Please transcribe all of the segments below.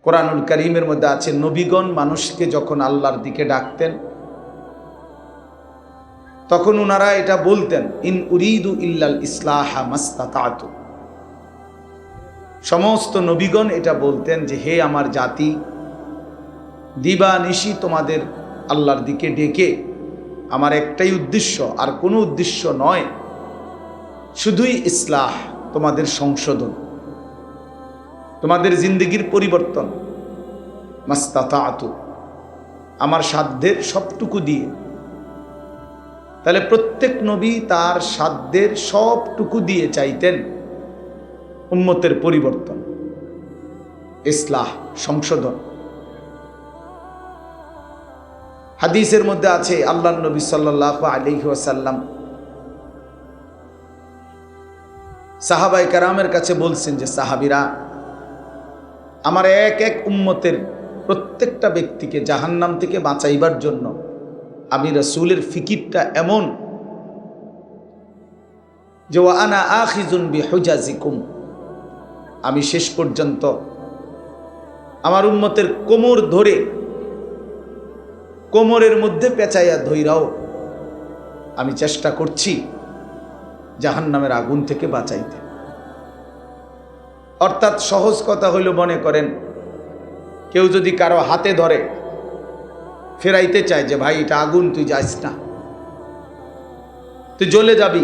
কোরআনুল কারীমের মধ্যে আছে, নবীগণ মানুষকে যখন আল্লাহর দিকে ডাকতেন তখন ওনারা এটা বলতেন, ইন উরিদু ইল্লাল ইসলাহা মাস্তাতাতু। সমস্ত নবীগণ এটা বলতেন যে, হে আমার জাতি, দিবা নিশি তোমাদের আল্লাহর দিকে ডেকে আমার একটাই উদ্দেশ্য, আর কোনো উদ্দেশ্য নয়, শুধুই ইসলাহ, তোমাদের সংশোধন, তোমাদের জিন্দেগির পরিবর্তন, মাস্তাতাতু, আমার সাধ্যের সবটুকু দিয়ে। তাহলে প্রত্যেক নবী তার সাধ্যের সবটুকু দিয়ে চাইতেন উম্মতের পরিবর্তন, ইসলাহ, সংশোধন। হাদিসের মধ্যে আছে, আল্লাহর নবী সাল্লাল্লাহু আলাইহি ওয়াসাল্লাম সাহাবায়ে কেরামের কাছে বলছেন যে, সাহাবীরা, আমার এক এক উম্মতের প্রত্যেকটা ব্যক্তিকে জাহান্নাম থেকে বাঁচাইবার জন্য আমি রাসূলের ফিকিরটা এমন যে, ওয়া আনা আখিযুন বিহুজাজিকুম, আমি শেষ পর্যন্ত আমার উম্মতের কোমর ধরে, কোমরের মধ্যে পেঁচাইয়া ধইরাও আমি চেষ্টা করছি জাহান্নামের আগুন থেকে বাঁচাইতে। অর্থাৎ সহজ কথা হইল, মনে করেন কেউ যদি কারো হাতে ধরে ফেরাইতে চায় যে, ভাই এটা আগুন, তুই যাস না, তুই জ্বলে যাবি,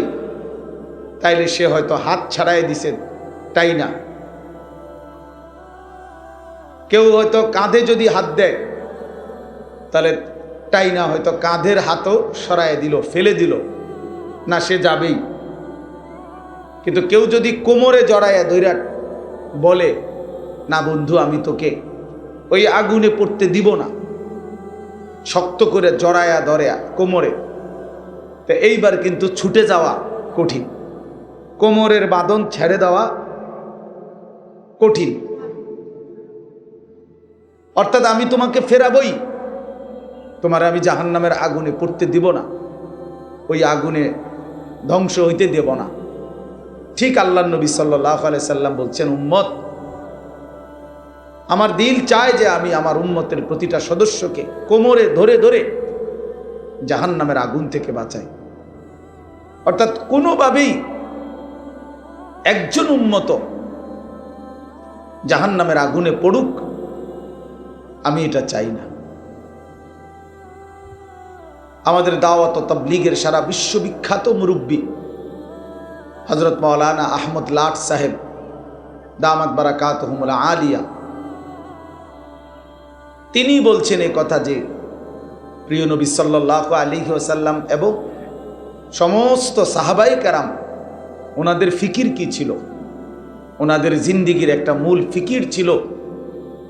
তাইলে সে হয়তো হাত ছাড়াই দিছে, তাই না? কেউ হয়তো কাঁধে যদি হাত দেয়, তাহলে তাই না, হয়তো কাঁধের হাতও সরায় দিল, ফেলে দিল, না, সে যাবেই। কিন্তু কেউ যদি কোমরে জড়াইয়া ধইরা বলে, না বন্ধু, আমি তোকে ওই আগুনে পড়তে দিব না, শক্ত করে জড়ায়া ধরে কোমরে, তো এইবার কিন্তু ছুটে যাওয়া কঠিন, কোমরের বাঁধন ছেড়ে দেওয়া কঠিন। অর্থাৎ আমি তোমাকে ফেরাবই, তোমার আমি জাহান্নামের আগুনে পড়তে দিব না, ওই আগুনে ধ্বংস হইতে দেব না। ঠিক আল্লাহর নবী সাল্লাল্লাহু আলাইহি সাল্লাম বলছেন, উম্মত, আমার দিল চায় যে আমি আমার উম্মতের প্রতিটা সদস্যকে কোমরে ধরে ধরে জাহান্নামের আগুন থেকে বাঁচাই। অর্থাৎ কোনোভাবেই একজন উম্মত জাহান্নামের আগুনে পড়ুক, আমি এটা চাই না। আমাদের দাওয়াত ও তাবলীগের সারা বিশ্ববিখ্যাত মুরব্বী হযরত মাওলানা আহমদ লাট সাহেব দামাত বারাকাতুহুমুল আলিয়া, তিনি বলছেন এই কথা যে, প্রিয় নবী সাল্লাল্লাহু আলাইহি ওয়াসাল্লাম এবং সমস্ত সাহাবায়ে কেরাম, ওনাদের ফিকির কি ছিল? ওনাদের জিন্দেগির একটা মূল ফিকির ছিল,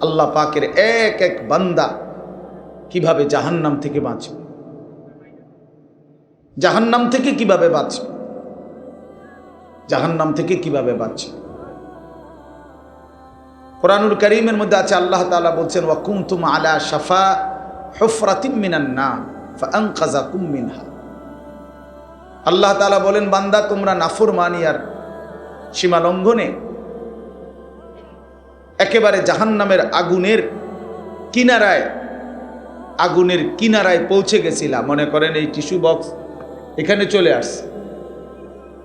আল্লাহ পাকের এক এক বান্দা কিভাবে জাহান্নাম থেকে বাঁচবে, জাহান্নাম থেকে কিভাবে বাঁচবে, জাহান্নাম থেকে কিভাবে বাঁচবে। কোরআনুল কারীমের মধ্যে আছে, আল্লাহ তাআলা বলছেন, ওয়া কুনতুম আলা শাফা হুফরাতিম মিনান নার ফাআনকাযাকুম মিনহা। আল্লাহ তাআলা বলেন, বান্দা, তোমরা নাফরমানি আর সীমা লঙ্ঘনে একেবারে জাহান্নামের আগুনের কিনারায় পৌঁছে গেছিলা। মনে করেন এই টিস্যু বক্স এখানে চলে আসছে,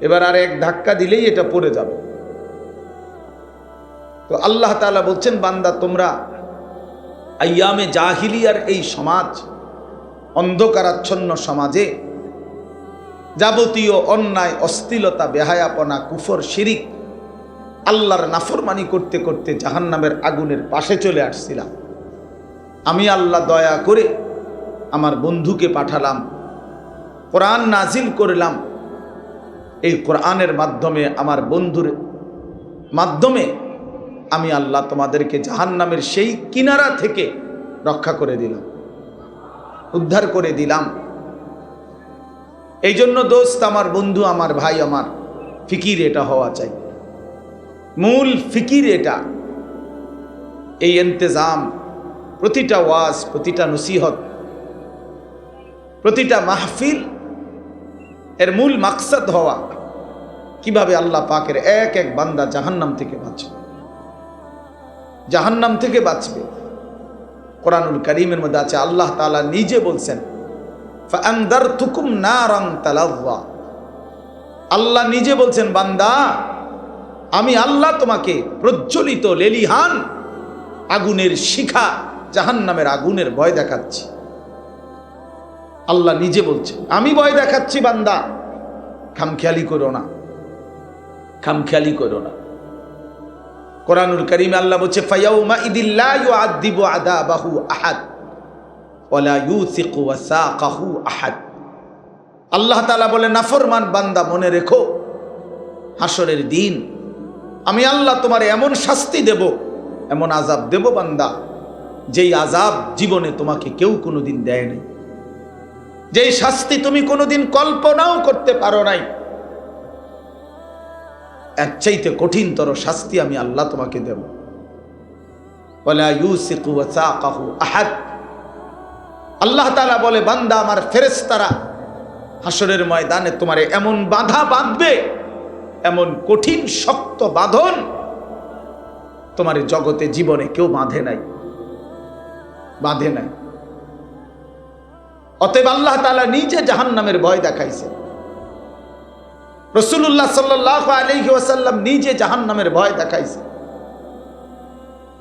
এবার আর এক ধাক্কা দিলেই এটা পড়ে যাবে। তো আল্লাহ তাআলা বলছেন, বান্দা, তোমরা আইয়ামে জাহিলিয়ার এই সমাজ, অন্ধকারাচ্ছন্ন সমাজে যাবতীয় অন্যায়, অশ্লীলতা, বেহায়াপনা, কুফর, শিরিক, আল্লাহর নাফরমানি করতে করতে জাহান্নামের আগুনের পাশে চলে আসছিলাম। আমি আল্লাহ দয়া করে আমার বন্ধুকে পাঠালাম, কোরআন নাজিল করলাম। এই কোরআনের মাধ্যমে, আমার বন্ধুর মাধ্যমে আমি আল্লাহ তোমাদেরকে জাহান্নামের সেই কিনারা থেকে রক্ষা করে দিলাম, উদ্ধার করে দিলাম। এই জন্য দোস্ত, আমার বন্ধু, আমার ভাই, আমার ফিকির এটা হওয়া চাই, মূল ফিকির এটা। এই ইন্তেজাম, প্রতিটা ওয়াজ, প্রতিটা নসিহত, প্রতিটা মাহফিল, এর মূল মাকসাদ হওয়া কিভাবে আল্লাহ পাকের এক এক বান্দা জাহান্নাম থেকে বাঁচে। জাহান্নাম থেকে বাঁচবে। কোরআনুল কারীমের মধ্যে আছে, আল্লাহ তাআলা নিজে বলছেন, ফাআনদারতুকুম নারান তালাযযা। আল্লাহ নিজে বলছেন, বান্দা আমি আল্লাহ তোমাকে প্রজ্বলিত লেলিহান আগুনের শিখা জাহান্নামের আগুনের ভয় দেখাচ্ছি। আল্লাহ নিজে বলছে, আমি ভয় দেখাচ্ছি বান্দা, খামখেয়ালি করো না, খামখেয়ালি করো না। কোরআনুল কারীমে আল্লাহ বলছে, ফায়াউমা ইদিল লা ইউআযিবু আযাবাহু আহাদ ওয়া লা ইউসিকু ওয়াসাকাহু আহাদ। আল্লাহ তাআলা বলে, নাফরমান বান্দা মনে রেখো, হাসরের দিন আমি আল্লাহ তোমার এমন শাস্তি দেব, এমন আযাব দেব বান্দা, যেই আযাব জীবনে তোমাকে কেউ কোনোদিন দেয় নাই, যেই শাস্তি তুমি কোনোদিন কল্পনাও করতে পারো নাই। এর চাইতে কঠিনতর শাস্তি আমি আল্লাহ তোমাকে দেব। ওয়ালা ইউসিকু ওয়াসাকাহু আহাদ। আল্লাহ তাআলা বলে, বান্দা আমার ফেরেশতারা হাসরের ময়দানে তোমারে এমন বাধা বাঁধবে, এমন কঠিন শক্ত বাঁধন তোমার জগতে জীবনে কেউ বাঁধে নাই, বাঁধে নাই। অতএব আল্লাহ তাআলা নিজে জাহান্নামের ভয় দেখাইছে। রাসূলুল্লাহ সাল্লাল্লাহু আলাইহি ওয়াসাল্লাম নিজে জাহান্নামের ভয় দেখাইছে।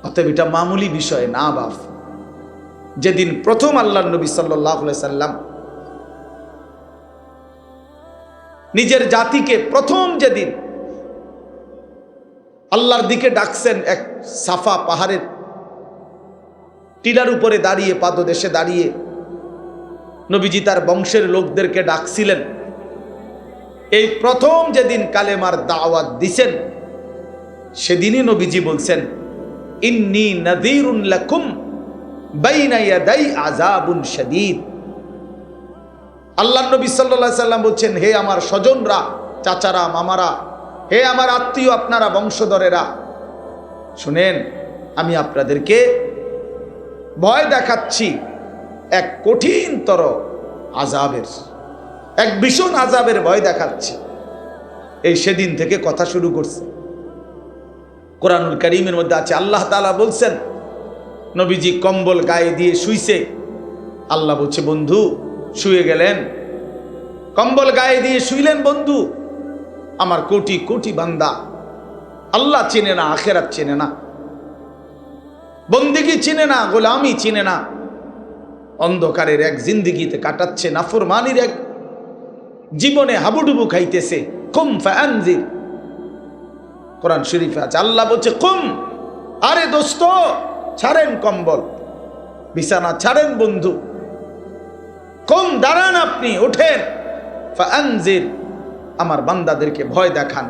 অতএব এটা মামুলি বিষয় না বাপ। যেদিন প্রথম আল্লাহর নবী সাল্লাল্লাহু আলাইহি সাল্লাম নিজের জাতিকে প্রথম যেদিন আল্লাহর দিকে ডাকছেন, এক সাফা পাহাড়ের টিলার উপরে দাঁড়িয়ে, পাদদেশে দাঁড়িয়ে নবীজি তার বংশের লোকদেরকে ডাকছিলেন। এই প্রথম যেদিন কালেমার দাওয়াত দিছেন, সেদিনই নবীজি বলছেন, ইন্নী নাযীরুন লাকুম বাইনা ইয়াদাই আযাবুন শাদীদ। আল্লাহর নবী সাল্লাল্লাহু আলাইহি সাল্লাম বলছেন, হে আমার স্বজনরা, চাচারা, মামারা, হে আমার আত্মীয়, আপনারা বংশধরেরা, শুনেন, আমি আপনাদেরকে ভয় দেখাচ্ছি এক কঠিনতর আযাবের, এক ভীষণ আযাবের ভয় দেখাচ্ছি। এই সেদিন থেকে কথা শুরু করছে। কোরআনুল কারীমের মধ্যে আছে, আল্লাহ তাআলা বলছেন, নবীজি কম্বল গায়ে দিয়ে শুইছে। আল্লাহ বলছে, বন্ধু শুয়ে গেলেন, কম্বল গায়ে দিয়ে শুইলেন বন্ধু। আমার কোটি কোটি বান্দা আল্লাহ চিনে না, আখিরাত চিনে না, বন্দেগী চিনে না, গোলামি চিনে না, অন্ধকারের এক জিন্দেগিতে কাটাচ্ছে, নাফরমানির এক জীবনে হাবুডুবু খাইতেছে। কুম ফাআনজির, কোরআন শরীফে আছে, আল্লাহ বলছে কুম, আরে দোস্ত ছাড়েন কম্বল, বিছানা ছাড়েন বন্ধু, কুম দাঁড়ান, আপনি ওঠেন, ফাআনজির, আমার বান্দাদেরকে ভয় দেখান,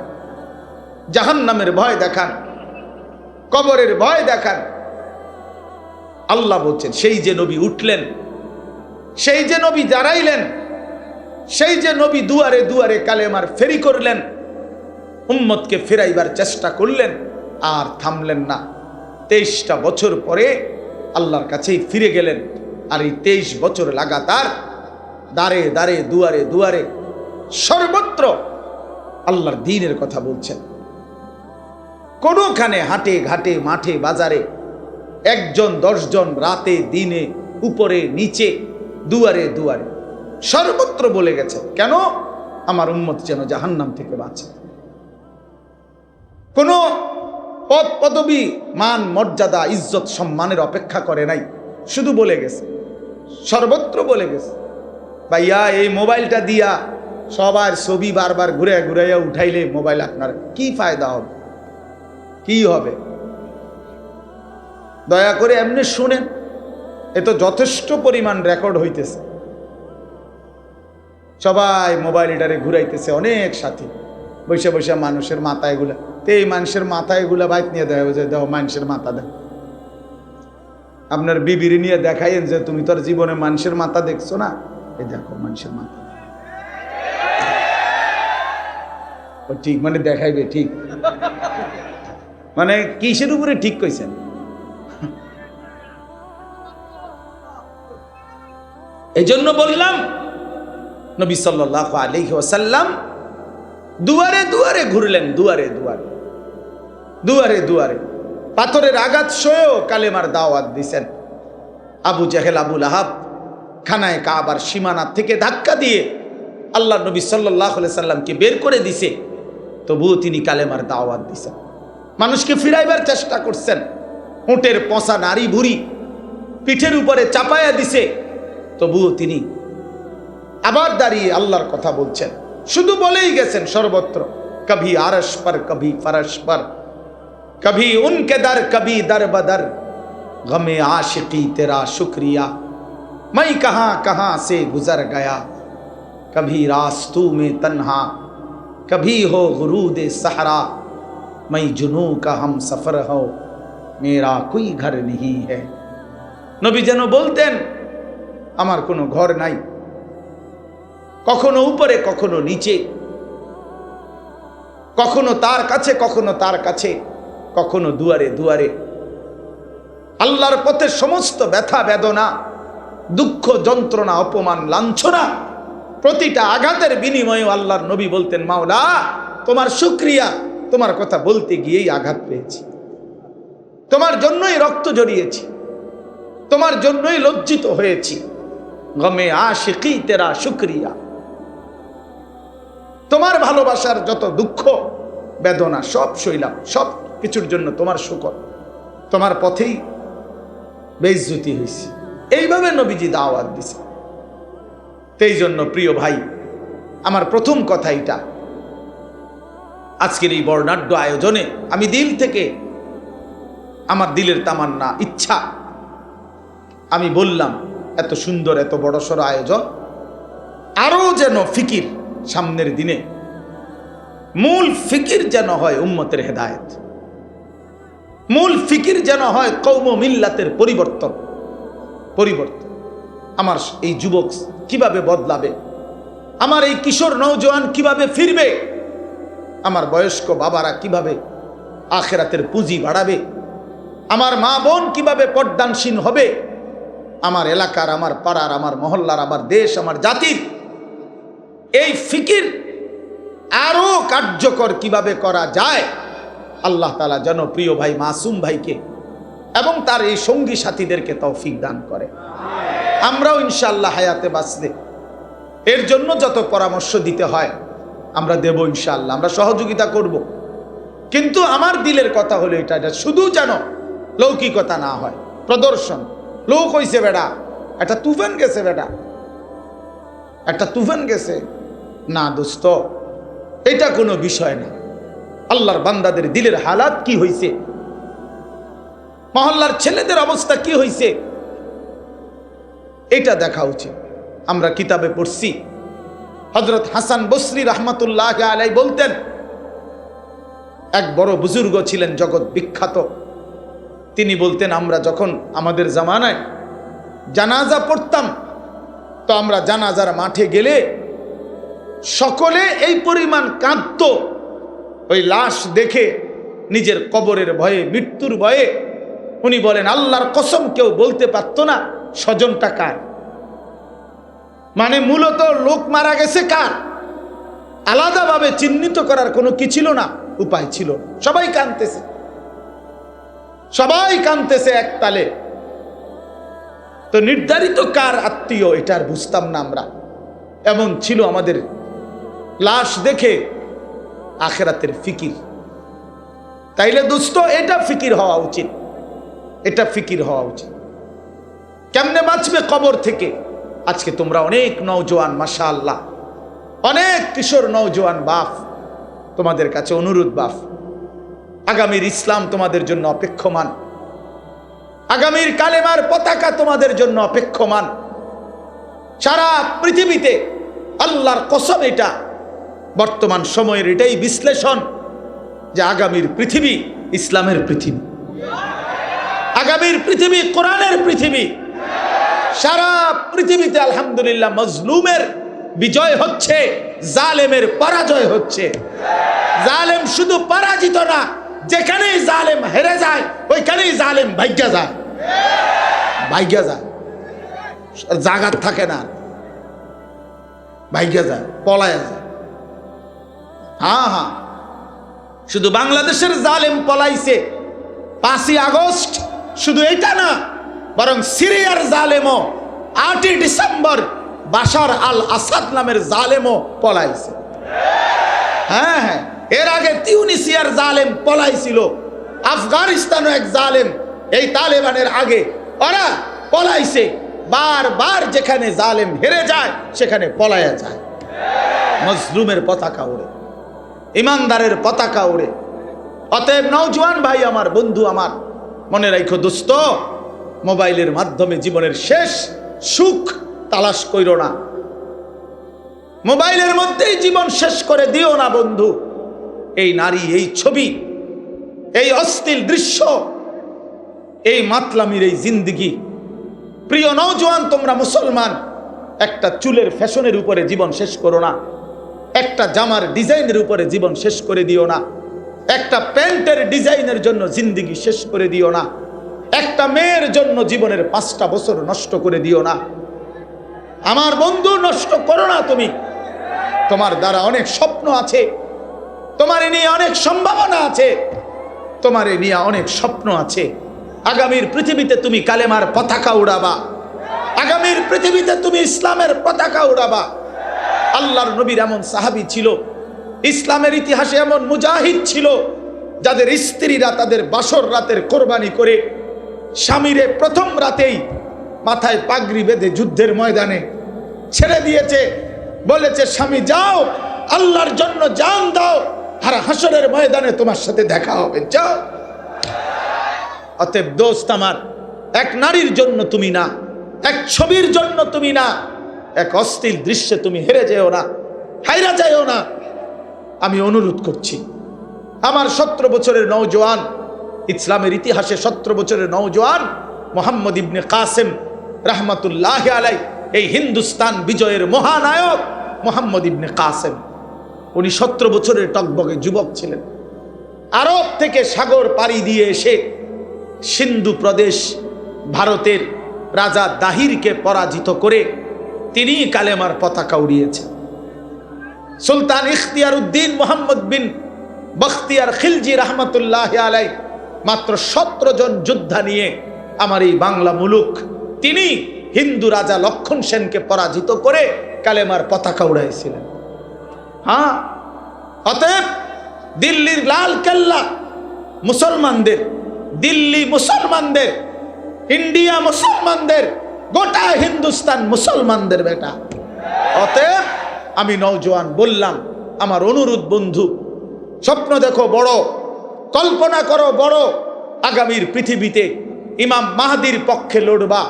জাহান্নামের ভয় দেখান, কবরের ভয় দেখান। আল্লাহ বলছেন, সেই যে নবী উঠলেন, সেই যে নবী দাঁড়াইলেন, সেই যে নবী দুয়ারে দুয়ারে কালেমার ফেরি করলেন, উম্মতকে ফেরাইবার চেষ্টা করলেন, আর থামলেন না। 23টা বছর পরে আল্লাহর কাছেই ফিরে গেলেন। আর এই 23 বছর লাগাতার দাঁড়ে দাঁড়ে, দুয়ারে দুয়ারে, সর্বত্র আল্লাহর দ্বীনের কথা বলছেন। কোনোখানে হাটে ঘাটে, মাঠে বাজারে, 1 জন 10 জন, রাতে দিনে, উপরে নিচে, দুয়ারে দুয়ারে, সর্বত্র বলে গেছে, কেন? আমার উম্মত যেন জাহান্নাম থেকে বাঁচে। কোন পদ পদবী, মান মর্যাদা, ইজ্জত সম্মানের অপেক্ষা করে নাই, শুধু বলে গেছে, সর্বত্র বলে গেছে। ভাইয়া, এই মোবাইলটা দিয়া সবার ছবি বারবার ঘুরে ঘুরাইয়া উঠাইলে মোবাইল আপনার কি ফায়দা হবে, কি হবে? দয়া করে এমনি শুনেন, এ তো যথেষ্ট পরিমাণ রেকর্ড হইতেছে। সবাই মোবাইলটারে ঘুরাইতেছে, অনেক সাথী বসে বসে মানুষের মাথা এগুলা, তো এই মানুষের মাথা এগুলা বাইক নিয়ে দেওয়া যে দেও, মানুষের মাথা দেয়। আপনার বিবির নিয়ে দেখাইন যে তুমি তোর জীবনে মানুষের মাথা দেখছো না, এই দেখো মানুষের মাথা। ঠিক মানে দেখাইবে, ঠিক মানে কিসের উপরে ঠিক কইছেন? এই জন্য বললাম, নবী সাল্লাল্লাহু আলাইহি ওয়াসাল্লাম দুয়ারে দুয়ারে ঘুরলেন, দুয়ারে দুয়ারে, দুয়ারে দুয়ারে, পাথরের আঘাত সয়েও কালেমার দাওয়াত দিছেন। আবু জাহেল, আবু লাহাব খানায় কাবার সীমানা থেকে ধাক্কা দিয়ে আল্লাহ নবী সাল্লাল্লাহু আলাইহি সাল্লামকে বের করে দিছে, তবুও তিনি কালেমার দাওয়াত দিছেন। মানুষকে ফিরাইবার চেষ্টা করছেন। উটের পচা নারী ভুড়ি পিঠের উপরে চাপায়া দিছে, তবুও তিনি আবার দাঁড়িয়ে আল্লাহর কথা বলছেন। শুধু বলেই গেছেন সর্বত্র, কভি আরশ পর কভি ফরশ পর, কভি উনকে দর কভি দর বদর, গমে आशिकी तेरा शुक्रिया, मैं कहां कहां से गुजर गया, कभी रास्तों में तन्हा, कभी हो गुरूद सहरा, मैं जुनू का हम सफर हो, मेरा कोई घर नहीं है। নবী যেন বলতেন, আমার কোনো ঘর নাই, কখনো উপরে কখনো নিচে, কখনো তার কাছে কখনো তার কাছে, কখনো দুয়ারে দুয়ারে। আল্লাহর পথে সমস্ত ব্যথা বেদনা, দুঃখ যন্ত্রণা, অপমান লাঞ্ছনা, প্রতিটা আঘাতের বিনিময়ে আল্লাহর নবী বলতেন, মাওলা তোমার শুকরিয়া, তোমার কথা বলতে গিয়েই আঘাত পেয়েছি, তোমার জন্যই রক্ত জড়িয়েছি, তোমার জন্যই লজ্জিত হয়েছি, গমে আশিকি তেরা শুকরিয়া। তোমার ভালোবাসার যত দুঃখ বেদনা সব সইলাম, সব কিছুর জন্য তোমার শুকর, তোমার পথেই বেইজ্জতি হয়েছে। এইভাবে নবীজি দাওয়াত দিছে। এই জন্য প্রিয় ভাই, আমার প্রথম কথা এটা, আজকের এই বর্ণাঢ্য আয়োজনে আমি দিল থেকে, আমার দিলের তামান্না ইচ্ছা, আমি বললাম এত সুন্দর এত বড়সড় আয়োজন, আরো যেন ফিকির সামনের দিনে, মূল ফিকির যেন হয় উম্মতের হেদায়েত, মূল ফিকির যেন হয় কওম মিল্লাতের পরিবর্তন। আমার এই যুবক কিভাবে বদলাবে, আমার এই কিশোর নওজোয়ান কিভাবে ফিরবে, আমার বয়স্ক বাবারা কিভাবে আখিরাতের পুঁজি বাড়াবে, আমার মা বোন কিভাবে পর্দানসীন হবে, আমার এলাকার, আমার পাড়ার, আমার মহল্লার, আমার দেশ, আমার জাতির এই ফিকির আরো কার্যকর কিভাবে করা যায়, আল্লাহ তাআলা যেন প্রিয় ভাই মাসুম ভাইকে এবং তার এই সঙ্গী সাথীদেরকে তৌফিক দান করে। আমরাও ইনশাআল্লাহ হায়াতে বাঁচলে এর জন্য যত পরামর্শ দিতে হয় আমরা দেব ইনশাআল্লাহ, আমরা সহযোগিতা করব। কিন্তু আমার দিলের কথা হলো এটা শুধু যেন লৌকিকতা না হয়, প্রদর্শন। লোক হইছে বেটা, একটা তুফান গেছে, বেটা একটা তুফান গেছে, না দোস্ত, এটা কোনো বিষয় না। আল্লাহর বান্দাদের দিলের হালাত কি হইছে, মহল্লার ছেলেদের অবস্থা কি হইছে, এটা দেখা উচিত। আমরা কিতাবে পড়ছি, হযরত হাসান বসরি রাহমাতুল্লাহ আলাইহি বলতেন, এক বড় বুজুর্গ ছিলেন জগৎ বিখ্যাত, তিনি বলতেন, আমরা যখন আমাদের জামানায় জানাজা পড়তাম, তো আমরা জানাজার মাঠে গেলে সকলে এই পরিমাণ কাঁদত, ওই লাশ দেখে নিজের কবরের ভয়ে, মৃত্যুর ভয়ে। উনি বলেন, আল্লাহর কসম কেউ বলতে পারতো না স্বজনটা কার, মানে মূলত লোক মারা গেছে কার, আলাদাভাবে চিহ্নিত করার কোনো কি ছিল না, উপায় ছিল। সবাই কাঁদতেছে, সবাই কাঁদতেছে এক তালে। তো নির্ধারিত কার আত্মীয় এটা আর বুঝতাম না আমরা। এমন ছিল আমাদের লাশ দেখে আখিরাতের ফিকির। তাইলে দোস্ত, এটা ফিকির হওয়া উচিত, এটা ফিকির হওয়া উচিত। কেমনে বাঁচবে কবর থেকে? আজকে তোমরা অনেক নওজোয়ান, মাশাআল্লাহ, অনেক কিশোর নওজোয়ান বাপ, তোমাদের কাছে অনুরোধ বাপ, আগামীর ইসলাম তোমাদের জন্য অপেক্ষমান, আগামীর কালেমার পতাকা তোমাদের জন্য অপেক্ষমান। সারা পৃথিবীতে আল্লাহর কসম, এটা বর্তমান সময়ের এটাই বিশ্লেষণ যে আগামীর পৃথিবী ইসলামের পৃথিবী, আগামীর পৃথিবী কোরআনের পৃথিবী। সারা পৃথিবীতে আলহামদুলিল্লাহ মজলুমের বিজয় হচ্ছে, জালেমের পরাজয় হচ্ছে। জালেম শুধু পরাজিত না, যেখানেই জালেম হেরে যায় ওইখানেই জালেম ভাগ্যা যায়, ভাগ্যা যায়, জাগাত থাকে না, ভাগ্যা যায়, পলায়া যায়। হ্যাঁ, শুধু বাংলাদেশের জালেম পলাইছে, 5ই আগস্ট শুধু এটা না, বরং সিরিয়ার জালেমও 8ই ডিসেম্বর বাশার আল আসাদ নামের জালেমও পলাইছে। হ্যাঁ হ্যাঁ, এর আগে তিউনিসিয়ার জালেম পলাইছিল, আফগানিস্তানও এক জালেম এই তালেবানের আগে ওরা পলাইছে। বারবার যেখানে জালেম হেরে যায় সেখানে পলায়া যায়। মজলুমের পতাকা ওড়ে, ইমানদারের পতাকা ওড়ে। অতএব নওজোয়ান ভাই আমার, বন্ধু আমার, মনে রাখো দোস্ত, মোবাইলের মাধ্যমে জীবনের শেষ সুখ তালাশ কইরো না, মোবাইলের মধ্যেই জীবন শেষ করে দিও না বন্ধু। এই নারী, এই ছবি, এই অশ্লীল দৃশ্য, এই মাতলামির এই জিন্দেগি। প্রিয় নওজোয়ান, তোমরা মুসলমান, একটা চুলের ফ্যাশনের উপরে জীবন শেষ করো না, একটা জামার ডিজাইনের উপরে জীবন শেষ করে দিও না, একটা প্যান্টের ডিজাইনের জন্য জিন্দেগি শেষ করে দিও না, একটা মেয়ের জন্য জীবনের 5টা বছর নষ্ট করে দিও না। আমার বন্ধু, নষ্ট করো না তুমি। তোমার দ্বারা অনেক স্বপ্ন আছে, তোমার নিয়ে অনেক সম্ভাবনা আছে, তোমার নিয়ে অনেক স্বপ্ন আছে। আগামীর পৃথিবীতে তুমি কালেমার পতাকা উড়াবা, আগামীর পৃথিবীতে তুমি ইসলামের পতাকা উড়াবা। আল্লাহর নবীর এমন সাহাবী ছিল, ইসলামের ইতিহাসে এমন মুজাহিদ ছিল, যাদের স্ত্রীরা তাদের বাসর রাতের কোরবানি করে স্বামীরে প্রথম রাতেই মাথায় পাগড়ি বেঁধে যুদ্ধের ময়দানে ছেড়ে দিয়েছে, বলেছে স্বামী যাও, আল্লাহর জন্য জান দাও, আর হাসরের ময়দানে তোমার সাথে দেখা হবে, যাও। অতএব দোস্ত আমার, এক নারীর জন্য তুমি না, এক ছবির জন্য তুমি না, এক অশ্লীল দৃশ্যে তুমি হেরে যেও না, হাইরা যাও না। আমি অনুরোধ করছি, আমার 17 বছরের নওজোয়ান, ইসলামের ইতিহাসে 17 বছরের নওজোয়ান মোহাম্মদ ইবনে কাসেম রাহমাতুল্লাহ আলাই, এই হিন্দুস্তান বিজয়ের মহানায়ক মোহাম্মদ ইবনে কাসেম, উনি 17 বছরের টকবগে যুবক ছিলেন। আরব থেকে সাগর পাড়ি দিয়ে এসে সিন্ধু প্রদেশ ভারতের রাজা দাহিরকে পরাজিত করে তিনি কালেমার পতাকা উড়িয়েছেন। সুলতান ইখতিয়ার উদ্দিন মোহাম্মদ বিন বখতিয়ার খিলজি রহমতুল্লাহ আলাই মাত্র 17 জন যোদ্ধা নিয়ে আমার এই বাংলা মুলুক, তিনি হিন্দু রাজা লক্ষণ সেনকে পরাজিত করে কালেমার পতাকা উড়াইছিলেন। হ্যাঁ, অতএব দিল্লির লাল কেল্লা মুসলমানদের, দিল্লি মুসলমানদের, ইন্ডিয়া মুসলমানদের, গোটা হিন্দুস্তান মুসলমানদের বেটা। অতএব আমি নওজোয়ান বললাম, আমার অনুরোধ বন্ধু, স্বপ্ন দেখো বড়, কল্পনা করো বড়, আগামীর পৃথিবীতে ইমাম মাহদির পক্ষে লড়বা,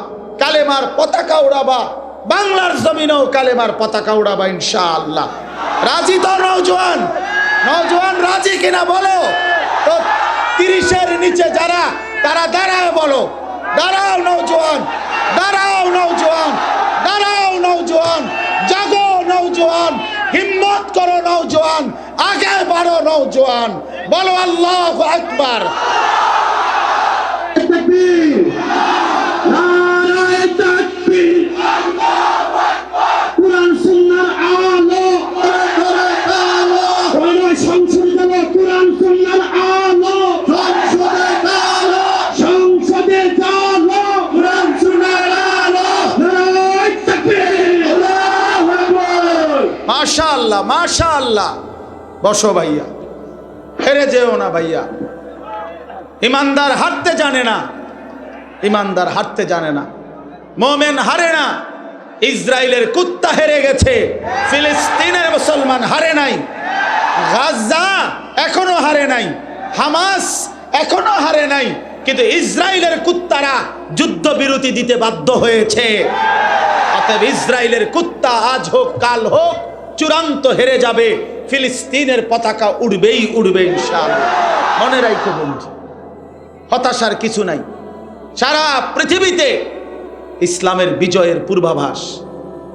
কালেমার পতাকা উড়াবা, বাংলার জমিনেও কালেমার পতাকা উড়াবা ইনশাআল্লাহ। রাজি তো নওজোয়ান? নওজোয়ান রাজি কিনা বলো তো? 30-এর নিচে যারা, তারা দাঁড়াও, বলো দাঁড়াও নওজোয়ান, দাঁড়াও নওজোয়ান, দাঁড়াও নওজোয়ান, জাগো নওজোয়ান, হিম্মত করো নওজোয়ান, আগে বাড়ো নওজোয়ান, বলো আল্লাহু আকবার। মাশাআল্লাহ, মাশাআল্লাহ। বসো ভাইয়া, হেরে যেও না ভাইয়া। ইমানদার হারতে জানে না, ইমানদার হারতে জানে না, মোমেন হারে না। ইসরায়েলের কুত্তা হেরে গেছে, ফিলিস্তিনের মুসলমান হারে নাই, গাজা এখনো হারে নাই, হামাস এখনো হারে নাই, কিন্তু ইসরায়েলের কুত্তারা যুদ্ধবিরতি দিতে বাধ্য হয়েছে। অতএব ইসরায়েলের কুত্তা আজ হোক কাল হোক চূড়ান্ত হেরে যাবে, ফিলিস্তিনের পতাকা উড়বেই উড়বে ইনশাআল্লাহ। মনে রাখো বন্ধু, হতাশার কিছু নাই। সারা পৃথিবীতে ইসলামের বিজয়ের পূর্বাভাস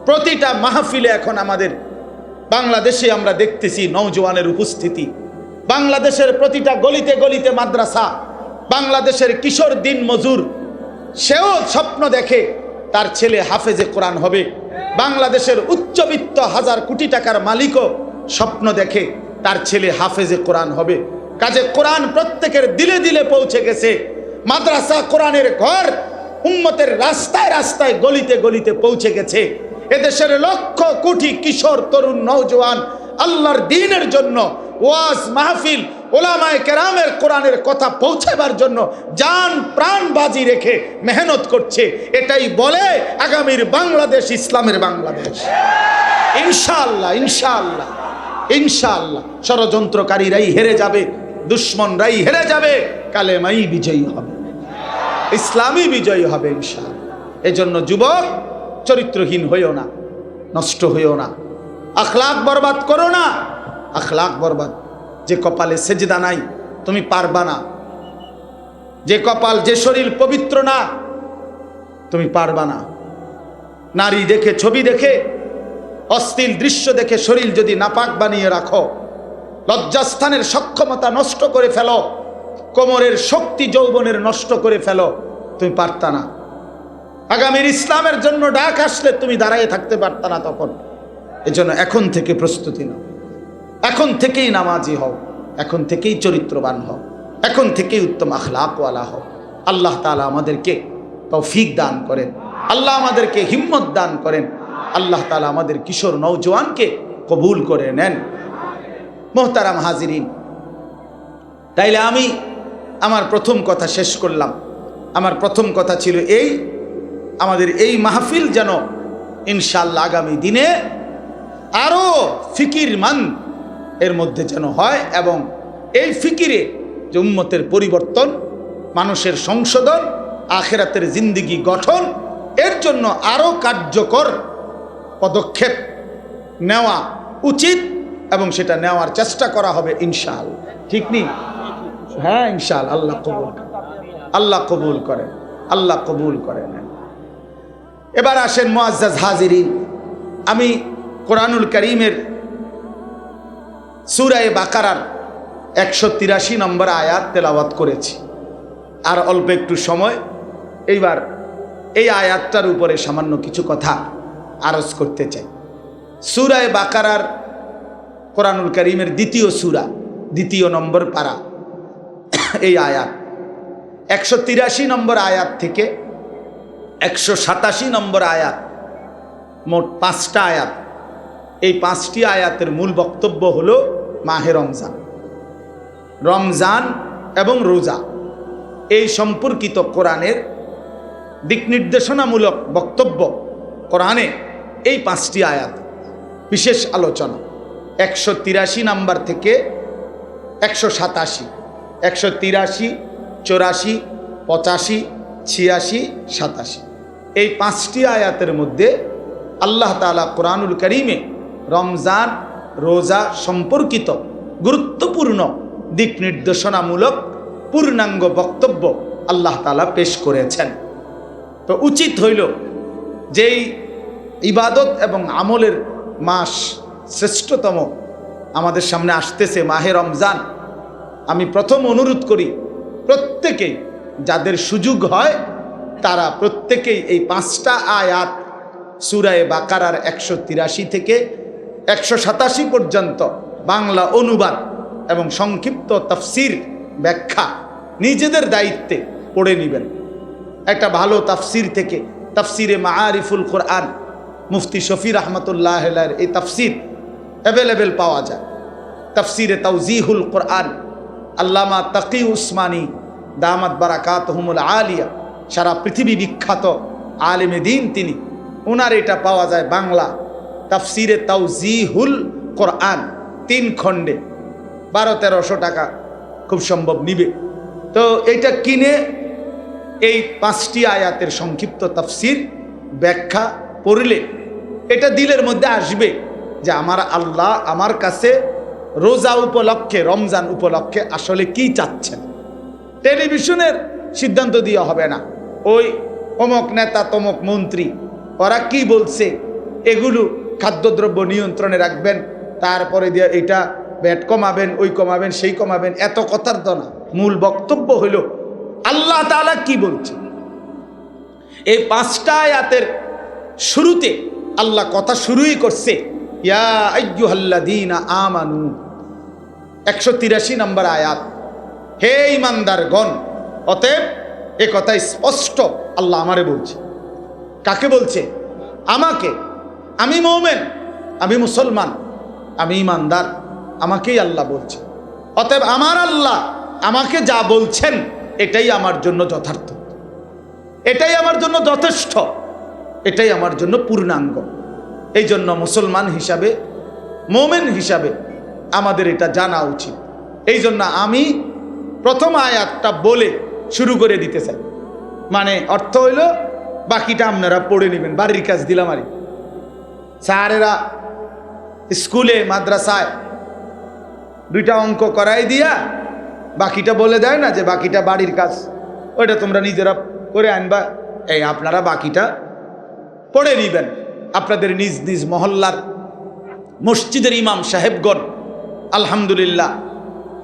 প্রতিটা মাহফিলে এখন আমাদের বাংলাদেশে আমরা দেখতেছি নওজোয়ানের উপস্থিতি। বাংলাদেশের প্রতিটা গলিতে গলিতে মাদ্রাসা, বাংলাদেশের কিশোর দিন মজুর সেও স্বপ্ন দেখে তার ছেলে হাফেজে কোরআন হবে। বাংলাদেশের উচ্চবিত্ত 1000 কোটি টাকার মালিকও স্বপ্ন দেখে তার ছেলে হাফেজে কোরআন হবে। কাজে কোরআন প্রত্যেকের দিলে দিলে পৌঁছে গেছে। মাদ্রাসা কোরআনের ঘর উম্মতের রাস্তায় রাস্তায় গলিতে গলিতে পৌঁছে গেছে। এদেশের লক্ষ কোটি কিশোর তরুণ নওজোয়ান আল্লাহর দ্বীনের জন্য ওয়াজ মাহফিল ওলামায়ে কেরামের কোরআনের কথা পৌঁছাবার জন্য জান প্রাণ বাজি রেখে মেহনত করছে। এটাই বলে আগামীর বাংলাদেশ ইসলামের বাংলাদেশ। ইনশাআল্লাহ ইনশাআল্লাহ ইনশাআল্লাহ ষড়যন্ত্রকারীরাই হেরে যাবে, দুশ্মনরাই হেরে যাবে, কালেমাই বিজয়ী হবে, ইসলামই বিজয়ী হবে ইনশাআল্লাহ। এজন্য যুবক চরিত্রহীন হইও না, নষ্ট হইও না, আখলাক বরবাদ করো না। আখলাক বরবাদ, যে কপালে সেজদা নাই তুমি পারবা না, যে কপাল যে শরীর পবিত্র না তুমি পারবা না। নারী দেখে ছবি দেখে অশ্লীল দৃশ্য দেখে শরীর যদি নাপাক বানিয়ে রাখো, লজ্জাস্থানের সক্ষমতা নষ্ট করে ফেলো, কোমরের শক্তি যৌবনের নষ্ট করে ফেলো, তুমি পারতা না। আগামীর ইসলামের জন্য ডাক আসলে তুমি দাঁড়ায় থাকতে পারতা না তখন। এজন্য এখন থেকে প্রস্তুতি নাও, এখন থেকেই নামাজি হও, এখন থেকেই চরিত্রবান হও, এখন থেকেই উত্তম আখলাকওয়ালা হও। আল্লাহ তাআলা আমাদেরকে তৌফিক দান করেন, আল্লাহ আমাদেরকে হিম্মত দান করেন, আল্লাহ তাআলা আমাদের কিশোর নওজোয়ানকে কবুল করে নেন। মোহতারাম হাজিরিন, তাইলে আমি আমার প্রথম কথা শেষ করলাম। আমার প্রথম কথা ছিল এই, আমাদের এই মাহফিল যেন ইনশাআল্লাহ আগামী দিনে আরো ফিকিরমান এর মধ্যে যেন হয়, এবং এই ফিকিরে যে উম্মতের পরিবর্তন, মানুষের সংশোধন, আখিরাতের জিন্দেগি গঠন, এর জন্য আরো কার্যকর পদক্ষেপ নেওয়া উচিত এবং সেটা নেওয়ার চেষ্টা করা হবে ইনশাআল্লাহ। ঠিক নেই? হ্যাঁ ইনশাআল্লাহ। আল্লাহ কবুল, আল্লাহ কবুল করেন, আল্লাহ কবুল করেন। এবার আসেন মুআজ্জাজ হাজিরিন, আমি কোরআনুল কারীমের সূরা বাকারার 183 নম্বর আয়াত তেলাওয়াত করেছি। আর অল্প একটু সময়, এইবার এই আয়াতটার উপরে সামান্য কিছু কথা আরজ করতে চাই। সূরা বাকারার কোরআনুল কারীমের দ্বিতীয় সূরা, দ্বিতীয় নম্বর পারা, এই আয়াত 183 নম্বর আয়াত থেকে 187 নম্বর আয়াত, মোট 5টা আয়াত। এই 5টি আয়াতের মূল বক্তব্য হলো মাহে রমজান, রমজান এবং রোজা এই সম্পর্কিত কোরআনের দিক নির্দেশনামূলক বক্তব্য। কোরআনে এই 5টি আয়াত বিশেষ আলোচনা। 183 নাম্বার থেকে 187, 183, 84, 85, 86, 87 এই 5টি আয়াতের মধ্যে আল্লাহ তাআলা কোরআনুল কারীমে রমজান রোজা সম্পর্কিত গুরুত্বপূর্ণ দিক নির্দেশনামূলক পূর্ণাঙ্গ বক্তব্য আল্লাহ তাআলা পেশ করেছেন। তো উচিত হইল যেই ইবাদত এবং আমলের মাস শ্রেষ্ঠতম আমাদের সামনে আসতেছে মাহে রমজান, আমি প্রথম অনুরোধ করি প্রত্যেকেই যাদের সুযোগ হয় তারা প্রত্যেকেই এই 5টা আয়াত সূরা বাকারার 183 থেকে 187 পর্যন্ত বাংলা অনুবাদ এবং সংক্ষিপ্ত তাফসির ব্যাখ্যা নিজেদের দায়িত্বে পড়ে নেবেন। একটা ভালো তাফসির থেকে, তাফসিরে মাআরিফুল কোরআন, মুফতি শফি রহমতুল্লাহ আলাইহির এই তাফসির অ্যাভেলেবেল পাওয়া যায়। তাফসিরে তাওজিহুল কোরআন, আল্লামা তাকি উসমানী দামাত বারাকাতুহুমুল আলিয়া, সারা পৃথিবী বিখ্যাত আলেমে দ্বীন তিনি, ওনার এটা পাওয়া যায় বাংলা। তাফসিরে তাওজিহুল কোরআন 3 খণ্ডে 1200-1300 টাকা খুব সম্ভব নিবে। তো এটা কিনে এই 5টি আয়াতের সংক্ষিপ্ত তাফসির ব্যাখ্যা পড়লে এটা দিলের মধ্যে আসবে যে আমার আল্লাহ আমার কাছে রোজা উপলক্ষে, রমজান উপলক্ষে আসলে কি চাচ্ছেন। টেলিভিশনের সিদ্ধান্ত দেওয়া হবে না, ওই অমুক নেতা তমুক মন্ত্রী ওরা কি বলছে এগুলো খাদ্যদ্রব্য নিয়ন্ত্রণে রাখবেন, তারপরে দিয়ে এটা ভ্যাট কমাবেন, ওই কমাবেন, সেই কমাবেন, এত কথার তো না। মূল বক্তব্য হইল আল্লাহ তাআলা কি বলছে। এই 5টা আয়াতের শুরুতে আল্লাহ কথা শুরুই করছে ইয়া আইয়ুহাল্লাযীনা আমানু, 183 নম্বর আয়াত, হে ঈমানদারগণ। অতএব এ কথা স্পষ্ট আল্লাহ আমারে বলছে। কাকে বলছে? আমাকে। আমি মুমিন, আমি মুসলমান, আমি ঈমানদার, আমাকেই আল্লাহ বলছে। অতএব আমার আল্লাহ আমাকে যা বলছেন এটাই আমার জন্য যথার্থ, এটাই আমার জন্য যথেষ্ট, এটাই আমার জন্য পূর্ণাঙ্গ। এই জন্য মুসলমান হিসাবে, মুমিন হিসাবে আমাদের এটা জানা উচিত। এই জন্য আমি প্রথম আয়াতটা বলে শুরু করে দিতে চাই। মানে অর্থ হইল বাকিটা আপনারা পড়ে নেবেন, বাড়ির কাজ দিলাম। আরে স্যারেরা স্কুলে মাদ্রাসায় 2টা অঙ্ক করাই দিয়া বাকিটা বলে দেয় না যে বাকিটা বাড়ির কাজ, ওইটা তোমরা নিজেরা করে আনবা। এই আপনারা বাকিটা পড়ে নিবেন। আপনাদের নিজ নিজ মহল্লার মসজিদের ইমাম সাহেবগণ আলহামদুলিল্লাহ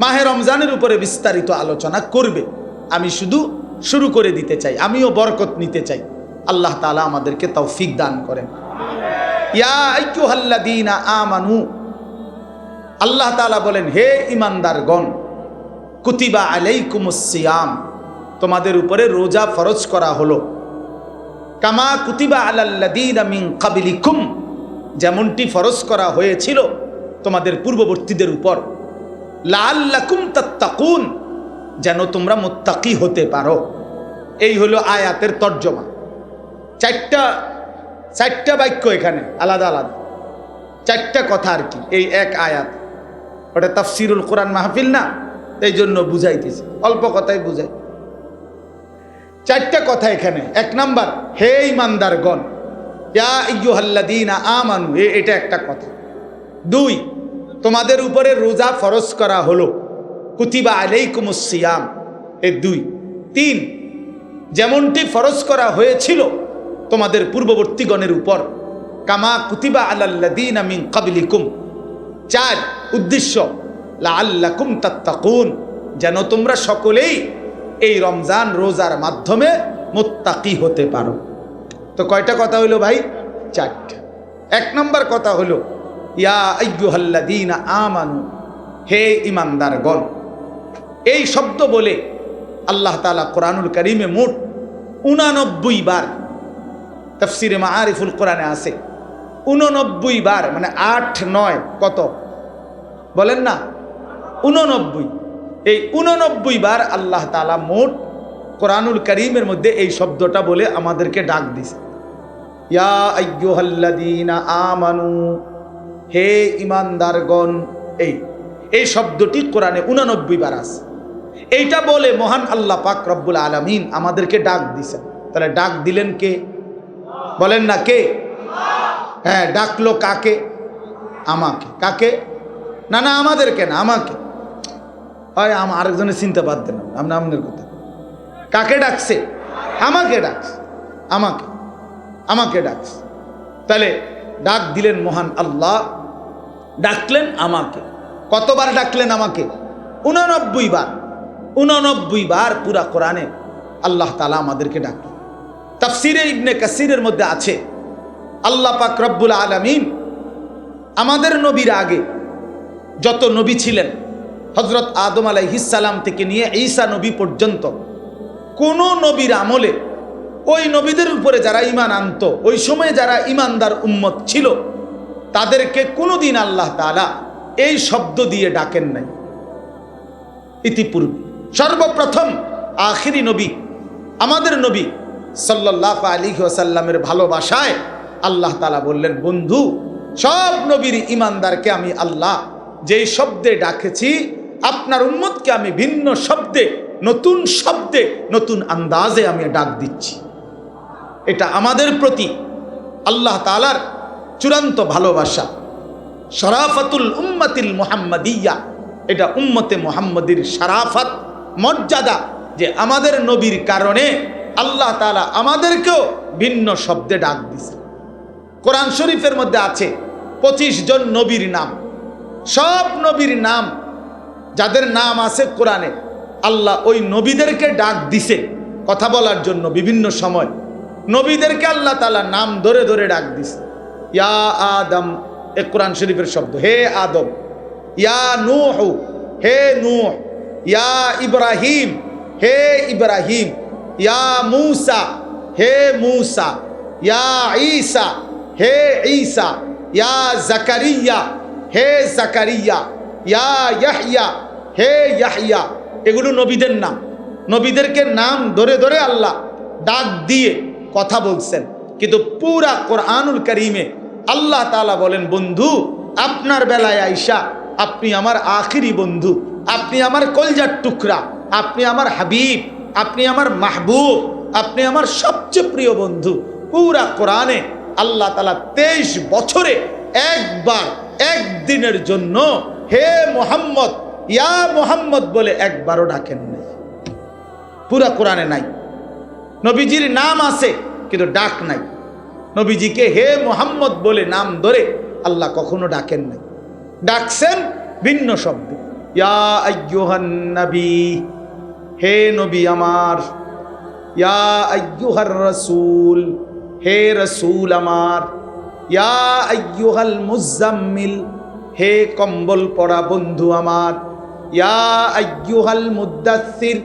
মাহে রমজানের উপরে বিস্তারিত আলোচনা করবে। আমি শুধু শুরু করে দিতে চাই, আমিও বরকত নিতে চাই। আল্লাহ তাআলা আমাদেরকে তৌফিক দান করেন। ইয়া আইয়ুহাল্লাযীনা আমানু, আল্লাহ তাআলা বলেন, হে ঈমানদারগণ, কুতিবা আলাইকুমুস সিয়াম, তোমাদের উপরে রোজা ফরজ করা হলো। কামা কুতিবা আলাল্লাযীনা মিন ক্বাবলিকুম, যেমনটি ফরজ করা হয়েছিল তোমাদের পূর্ববর্তীদের উপর। লাআল্লাকুম তাত্তাকুন, যেন তোমরা মুত্তাকি হতে পারো। এই হলো আয়াতের তর্জমা। চারটা বাক্য এখানে আলাদা আলাদা, 4টা কথা আর কি এই এক আয়াত। ওটা তাফসিরুল কোরআন মাহফিল না, এই জন্য বুঝাইতেছি, অল্প কথাই বুঝাই। 4টা কথা এখানে। 1 নাম্বার, হে ঈমানদারগণ, ইয়া আইয়ুহাল্লাযীনা আমানু, এটা একটা কথা। 2, তোমাদের উপরে রোজা ফরজ করা হলো, কুতিবা আলাইকুমুস সিয়াম, এই 2। 3, যেমনটি ফরজ করা হয়েছিল তোমাদের পূর্ববর্তীগণের উপর, কামা কুতিবা আলাল্লাযীনা মিন ক্বাবলিকুম। 4, উদ্দেশ্য লাআল্লাকুম তাত্তাকুন, যেন তোমরা সকলেই এই রমজান রোজার মাধ্যমে মুত্তাকি হতে পারো। তো কয়টা কথা হইল ভাই? 4টা। 1 নম্বর কথা হলো ইয়া আইয়ুহাল্লাযীনা আমানু, হে ঈমানদারগণ। এই শব্দ বলে আল্লাহ তাআলা কোরআনুল কারীমে মোট 89 বার, তাফসিরে মাআরিফুল কোরআনে আছে 89 বার, মানে 8 9 কত বলেন না, 89। এই 89 বার আল্লাহ তাআলা মোট কোরআনুল কারীমের মধ্যে এই শব্দটা বলে আমাদেরকে ডাক দিছে, ইয়া আইয়ুহাল্লাযীনা আমানু, হে ঈমানদারগণ। এই শব্দটি কোরআনে 89 বার আছে। এইটা বলে মহান আল্লাহ পাক রব্বুল আলামিন আমাদেরকে ডাক দিছেন। তাহলে ডাক দিলেন কে? বলেন না কে? হ্যাঁ, ডাকলো কাকে? আমাকে। কাকে? না না, আমাদেরকে না, আমাকে। হয় আরেকজনের চিন্তা বাদ দেন, আমরা আমাদের কথা। কাকে ডাকছে? আমাকে ডাকছে, আমাকে ডাকছে। তাহলে ডাক দিলেন মহান আল্লাহ, ডাকলেন আমাকে। কতবার ডাকলেন আমাকে? 89 বার। 89 বার পুরা কোরআনে আল্লাহ তাআলা আমাদেরকে ডাকলেন। তাফসিরে ইবনে কাসিরের মধ্যে আছে, আল্লাহ পাক রব্বুল আলামিন আমাদের নবীর আগে যত নবী ছিলেন, হযরত আদম আলাইহিস সালাম থেকে নিয়ে ঈসা নবী পর্যন্ত, কোন নবীর আমলে ওই নবীদের উপরে যারা ঈমান আনতো, ওই সময়ে যারা ঈমানদার উম্মত ছিল, তাদেরকে কোনোদিন আল্লাহ তাআলা এই শব্দ দিয়ে ডাকেন নাই। ইতিপূর্বে সর্বপ্রথম আখিরি নবী আমাদের নবী সাল্লাল্লাহু আলাইহি ওয়াসাল্লামের ভালোবাসায় আল্লাহ তাআলা বললেন, বন্ধু, সব নবীর ঈমানদারকে আমি আল্লাহ যেই শব্দে ডাকেছি, আপনার উম্মতকে আমি ভিন্ন শব্দে, নতুন আন্দাজে আমি ডাক দিচ্ছি। এটা আমাদের প্রতি আল্লাহ তাআলার চূড়ান্ত ভালোবাসা। শরাফাতুল উম্মাতিল মুহাম্মাদিয়া, এটা উম্মতে মুহাম্মাদির শরাফত, মর্যাদা, যে আমাদের নবীর কারণে আল্লাহ তাআলা আমাদেরকেও ভিন্ন শব্দে ডাক দিছে। কোরআন শরীফের মধ্যে আছে 25 জন নবীর নাম। সব নবীর নাম, যাদের নাম আছে কোরআনে, আল্লাহ ওই নবীদেরকে ডাক দিছে কথা বলার জন্য। বিভিন্ন সময় নবীদেরকে আল্লাহ তাআলা নাম ধরে ধরে ডাক দিছে। ইয়া আদম, এ কোরআন শরীফের শব্দ, হে আদম। ইয়া নূহ, হে নূহ, ইয়া ইব্রাহিম, হে ইব্রাহিম, ইয়া মূসা, হে মূসা, ইয়া ঈসা, হে ঈসা, ইয়া জাকারিয়া, হে জাকারিয়া, ইয়া ইয়াহইয়া, হে ইয়াহইয়া। এগুলো নবীদের নাম। নবীদেরকে নাম ধরে ধরে আল্লাহ ডাক দিয়ে কথা বলছেন। কিন্তু পুরা কোরআনুল কারীমে আল্লাহ তাআলা বলেন, বন্ধু আপনার বেলায় আইসা আপনি আমার আখিরি বন্ধু, আপনি আমার কলজার টুকরা, আপনি আমার হাবিব, আপনি আমার মাহবুব, আপনি আমার সবচেয়ে প্রিয় বন্ধু। পুরা কোরআনে আল্লাহ তাআলা 23 বছরে একবার একদিনের জন্য হে মোহাম্মদ, ইয়া মোহাম্মদ বলে একবারও ডাকেন নাই। পুরা কোরআনে নাই। নবীজির নাম আছে কিন্তু ডাক নাই। নবীজিকে হে মোহাম্মদ বলে নাম ধরে আল্লাহ কখনো ডাকেন নাই। ডাকছেন ভিন্ন শব্দে, ইয়া আইয়ুহান নবী, হে নবী আমার, ইয়া আইয়ুহার রাসূল, হে রাসূল আমার, ইয়া আইয়ুহাল মুজাম্মিল, হে কম্বল পরা বন্ধু আমার, ইয়া আইয়ুহাল মুদ্দাসসির,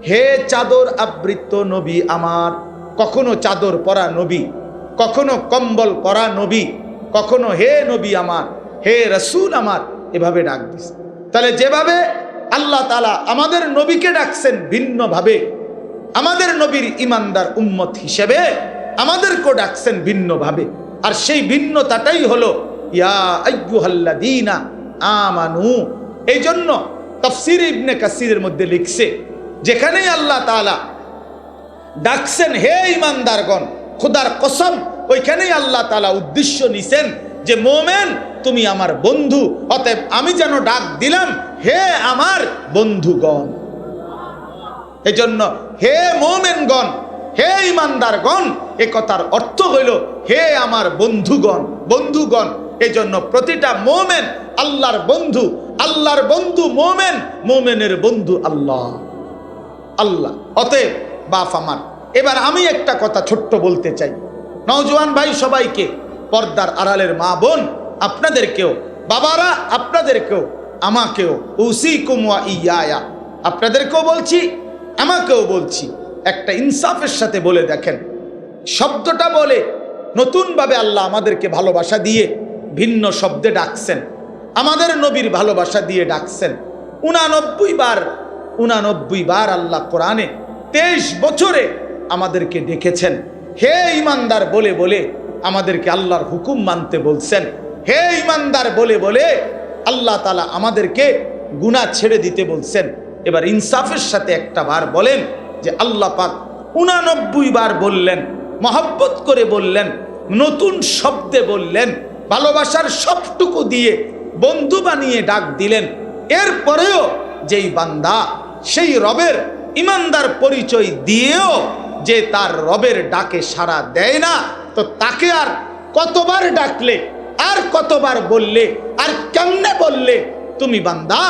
হে চাদর আবৃত নবী আমার। কখনো চাদর পরা নবী, কখনো কম্বল পরা নবী, কখনো হে নবী আমার, হে রাসূল আমার, এভাবে ডাক দিছে। তাহলে যেভাবে আল্লাহ তাআলা আমাদের নবীকে ডাকছেন ভিন্নভাবে, আমাদের নবীর ইমানদার উম্মত হিসেবে আমাদেরকেও ডাকছেন ভিন্নভাবে। আর সেই ভিন্নতাটাই হলো ইয়া আইয়ুহাল্লাযীনা আমানু। এই জন্য তাফসীর ইবনে কাসিরের মধ্যে লিখছে, যেখানেই আল্লাহ তাআলা ডাকছেন হে ইমানদারগণ, খোদার কসম ওইখানেই আল্লাহ তাআলা উদ্দেশ্য নিছেন যে মোমেন তুমি আমার বন্ধু, অতএব আমি যেন ডাক দিলাম হে আমার বন্ধুগণ। এই জন্য হে মোমেনগণ, হে ইমানদারগণ, এ কথার অর্থ হইল হে আমার বন্ধুগণ, বন্ধুগণ। এই জন্য প্রতিটা মোমেন আল্লাহর বন্ধু, আল্লাহর বন্ধু মোমেন, মোমেনের বন্ধু আল্লাহ, আল্লাহ। অতএব বাপ আমার, এবার আমি একটা কথা ছোট্ট বলতে চাই, নওজোয়ান ভাই সবাইকে, পর্দার আড়ালের মা বোন আপনাদেরকেও, বাবারা আপনাদেরকেও, আমাকেও, উসিকুম ওয়া ইয়া, আপনাদেরকেও বলছি আমাকেও বলছি, একটা ইনসাফের সাথে বলে দেখেন। শব্দটা বলে নতুনভাবে আল্লাহ আমাদেরকে ভালোবাসা দিয়ে ভিন্ন শব্দে ডাকছেন, আমাদের নবীর ভালোবাসা দিয়ে ডাকছেন 89 বার আল্লাহ কোরআনে 23 বছরে আমাদেরকে ডেকেছেন হে ইমানদার বলে বলে, আমাদেরকে আল্লাহর হুকুম মানতে বলছেন হে ইমানদার বলে বলে। আল্লাহ তাআলা আমাদেরকে গুনাহ ছেড়ে দিতে বলছেন। এবার ইনসাফের সাথে একটা বার বলেন যে আল্লাহ পাক 89 বার বললেন, মহব্বত করে বললেন, নতুন শব্দে বললেন, ভালোবাসার সবটুকু দিয়ে বন্ধু বানিয়ে ডাক দিলেন। এরপরেও যেই বান্দা সেই রবের ইমানদার পরিচয় দিয়েও যে তার রবের ডাকে সাড়া দেয় না, তো তাকে আর কতবার ডাকলে, আর কতবার বললে, আর কেমনে বললে তুমি বান্দা,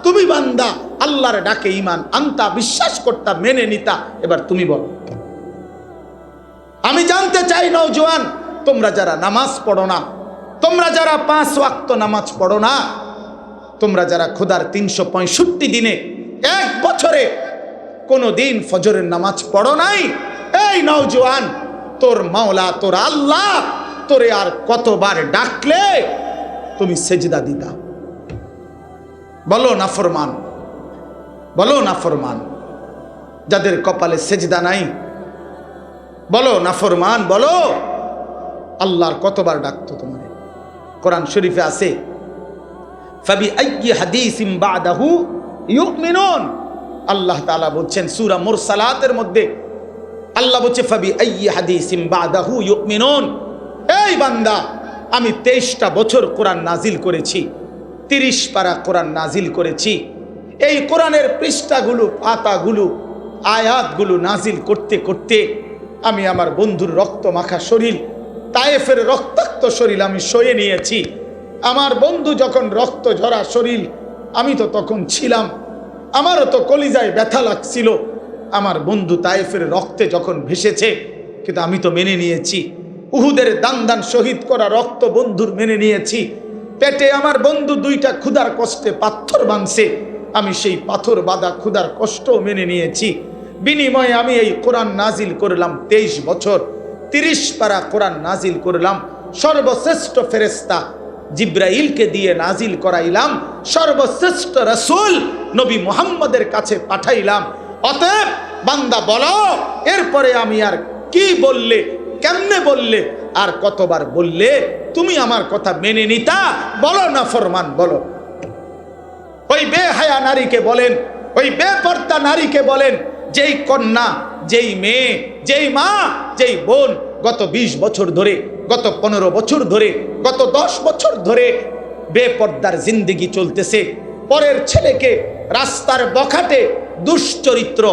তুমি বান্দা, আল্লাহর ডাকে ঈমান আনতা, বিশ্বাস করতা, মেনে নিতা। এবার তুমি বলো। আমি জানতে চাই নওজোয়ান, তোমরা যারা নামাজ পড়ো না, তোমরা যারা 5 ওয়াক্ত নামাজ পড়ো না, তোমরা যারা খোদার 365 দিনে এক বছরে কোনো দিন ফজরের নামাজ পড়ো নাই, এই নওজোয়ান, তোর মাওলা, তোর আল্লাহ তোরে আর কতবার ডাকলে তুমি সেজদা দিতা? বলো নাফরমান, বলো নাফরমান, যাদের কপালে সেজদা নাই, বলো নাফরমান, বলো আল্লাহর কতবার ডাকতো তোমার? কোরআন শরীফে আছে ফাবি আইয়ি হাদিসিম বাদাহু ইউমিনুন। আল্লাহ তাআলা বলছেন সূরা মুরসালাতের মধ্যে, আল্লাহ বলছে ফাবি আইয়ি হাদিসিম বাদাহু ইউমিনুন। এই বান্দা, আমি 23টা বছর কোরআন নাজিল করেছি, 30 পারা কোরআন নাজিল করেছি। এই কোরআনের পৃষ্ঠাগুলো, পাতাগুলো, আয়াতগুলো নাজিল করতে করতে আমি আমার বন্ধুর রক্ত মাখা শরীর, তায়েফের রক্তাক্ত শরীর আমি সয়ে নিয়েছি। আমার বন্ধু যখন রক্ত ঝরা শরীর, আমি তো তখন ছিলাম, আমারও তো কলিজায় ব্যথা লাগছিল। আমার বন্ধু তায়েফের রক্তে যখন ভেসেছে, কিন্তু আমি তো মেনে নিয়েছি। উহুদের দান দান শহীদ করা রক্ত বন্ধুর মেনে নিয়েছি। পেটে আমার বন্ধু 2টা ক্ষুধার কষ্টে পাথর ভাঙছে, আমি সেই পাথর বাঁধা ক্ষুধার কষ্ট মেনে নিয়েছি। বিনিময়ে আমি এই কোরআন নাজিল করলাম 23 বছর, 30 পারা কোরআন নাজিল করলাম। সর্বশ্রেষ্ঠ ফেরেশতা জিব্রাইলকে দিয়ে নাজিল করাইলাম। সর্বশ্রেষ্ঠ রাসূল নবী মুহাম্মদের কাছে পাঠাইলাম। অতএব বান্দা বলো, এরপরে আমি আর কি বললে, কেমনে বললে, আর কতবার বললে তুমি আমার কথা মেনে নিতা? বলো না ফরমান, বলো। ওই বেহায়া নারীকে বলেন, ওই বেপর্দা নারীকে বলেন, যেই কন্যা, যেই মেয়ে, যেই মা, যেই বোন গত 20 বছর ধরে, গত 15 বছর ধরে, গত 10 বছর ধরে বেপর্দার জিন্দেগি চলতেছে। পরের ছেলেকে রাস্তার বখাটে দুশ্চরিত্র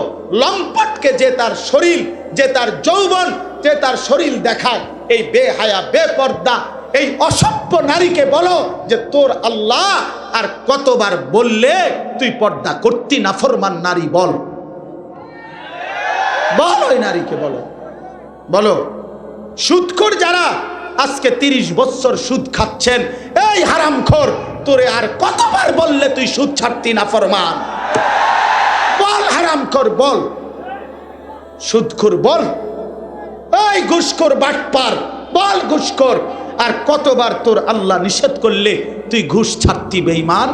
লম্পটকে যে তার শরীর, যে তার যৌবন, যে তার শরীর দেখায়, এই বেহায়া বেপর্দা এই অসভ্য নারীকে বলো যে তোর আল্লাহ আর কতবার বললে তুই পর্দা করতি? নাফরমান নারী বল, বল ওই নারীকে বলো, বলো। সুদখোর যারা আজকে 30 বছর সুদ খাচ্ছেন, এই হারামখোর, তোরে আর কতবার বললে তুই সুদ ছাড়তি? নাফরমান বল, হারামখোর বল, সুদখোর বল, এই ঘুষখোর বাটপার বল, ঘুষখোর, আর কতবার তোর আল্লাহ নিষেধ করলে তুই ঘুষ ছাড়তি? বেঈমান,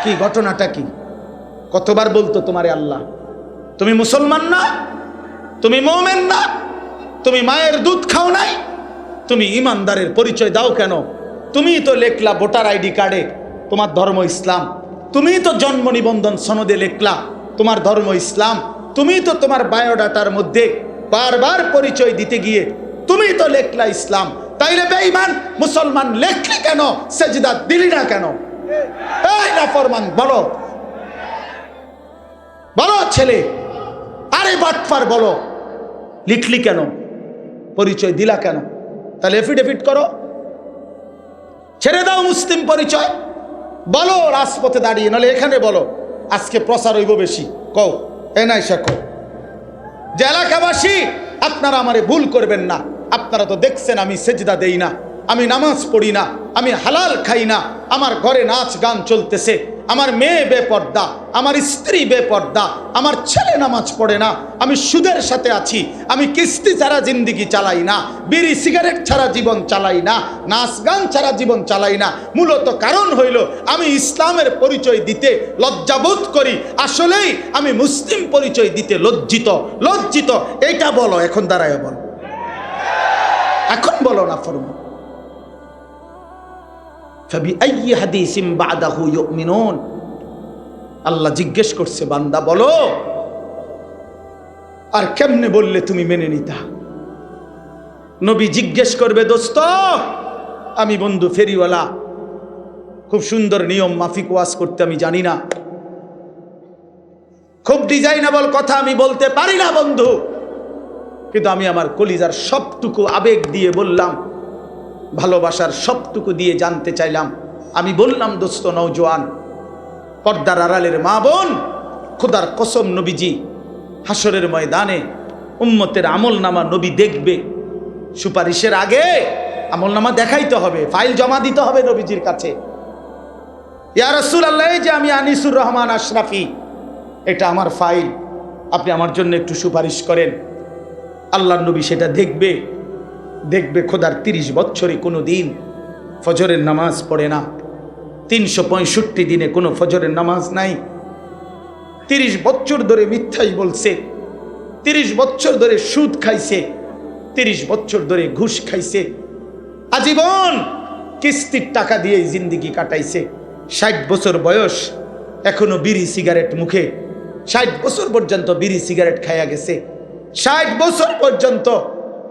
কি ঘটনাটা কি? কতবার বলতো তোমারে আল্লাহ? তুমি মুসলমান না? তুমি মুমিন না? তুমি মায়ের দুধ খাও নাই? তুমি ইমানদারের পরিচয় দাও কেন? তুমি তো লেখলা ভোটার আইডি কার্ডে তোমার ধর্ম ইসলাম, তুমি তো জন্ম নিবন্ধন সনদে লেখলা তোমার ধর্ম ইসলাম, তুমি তো তোমার বায়োডাটার মধ্যে বারবার পরিচয় দিতে গিয়ে তুমি তো লেখলা ইসলাম। তাইলে বেঈমান মুসলমান লেখলি কেন? সেজদা দিলি না কেন? এই নাফরমান বলো, বলো ছেলে, আরে বাটপার বলো, লিখলি কেন? পরিচয় দিলা কেন? তাহলে এফিডেভিট করো, ছেড়ে দাও মুসলিম পরিচয়, বলো রাজপথে দাঁড়িয়ে, নাহলে এখানে বলো, আজকে প্রচার হইব বেশি। কও এ নাই শেখো। যে এলাকাবাসী, আপনারা আমারে ভুল করবেন না, আপনারা তো দেখছেন আমি সেজদা দেই না, আমি নামাজ পড়ি না, আমি হালাল খাই না, আমার ঘরে নাচ গান চলতেছে, আমার মেয়ে বেপর্দা, আমার স্ত্রী বেপর্দা, আমার ছেলে নামাজ পড়ে না, আমি সুদের সাথে আছি, আমি কিস্তি ছাড়া জিন্দিগি চালাই না, বিড়ি সিগারেট ছাড়া জীবন চালাই না, নাচ গান ছাড়া জীবন চালাই না। মূলত কারণ হইল আমি ইসলামের পরিচয় দিতে লজ্জাবোধ করি, আসলেই আমি মুসলিম পরিচয় দিতে লজ্জিত। লজ্জিত এইটা বলো, এখন দাঁড়ায় বলো, এখন বলো না ফরমান। ফাবিআইয়ি হাদিসিন বাদাহু ইউমিনুন। আল্লাহ জিজ্ঞেস করছে, বান্দা বলো, আর কেমনে বললে তুমি মেনে নিতা? নবী জিজ্ঞেস করবে, দোস্ত আমি বন্ধু ফেরিওয়ালা, খুব সুন্দর নিয়ম মাফিক ওয়াজ করতে আমি জানি না, খুব ডিজাইনেবল কথা আমি বলতে পারি না বন্ধু, কিন্তু আমি আমার কলিজার সবটুকু আবেগ দিয়ে বললাম, ভালোবাসার সবটুকু দিয়ে জানতে চাইলাম। আমি বললাম, দোস্ত নওজোয়ান, পর্দার আড়ালের মা বোন, খোদার কসম নবীজি হাসরের ময়দানে উম্মতের আমলনামা নবী দেখবে। সুপারিশের আগে আমলনামা দেখাইতে হবে, ফাইল জমা দিতে হবে নবীজির কাছে। ইয়া রাসূলুল্লাহ, যে আমি আনিসুর রহমান আশরাফি, এটা আমার ফাইল, আপনি আমার জন্য একটু সুপারিশ করেন। আল্লাহর নবী সেটা দেখবে। দেখবে খোদার 30 বছরে কোনো দিন ফজরের নামাজ পড়ে না, 365 দিনে কোনো ফজরের নামাজ নাই, 30 বছর ধরে মিথ্যাই বলছে, 30 বছর ধরে সুদ খাইছে, 30 বছর ধরে ঘুষ খাইছে, আজীবন কিস্তির টাকা দিয়ে জিন্দিগি কাটাইছে। 60 বছর বয়স, এখনো বিড়ি সিগারেট মুখে, 60 বছর পর্যন্ত বিড়ি সিগারেট খাইয়া গেছে, 60 বছর পর্যন্ত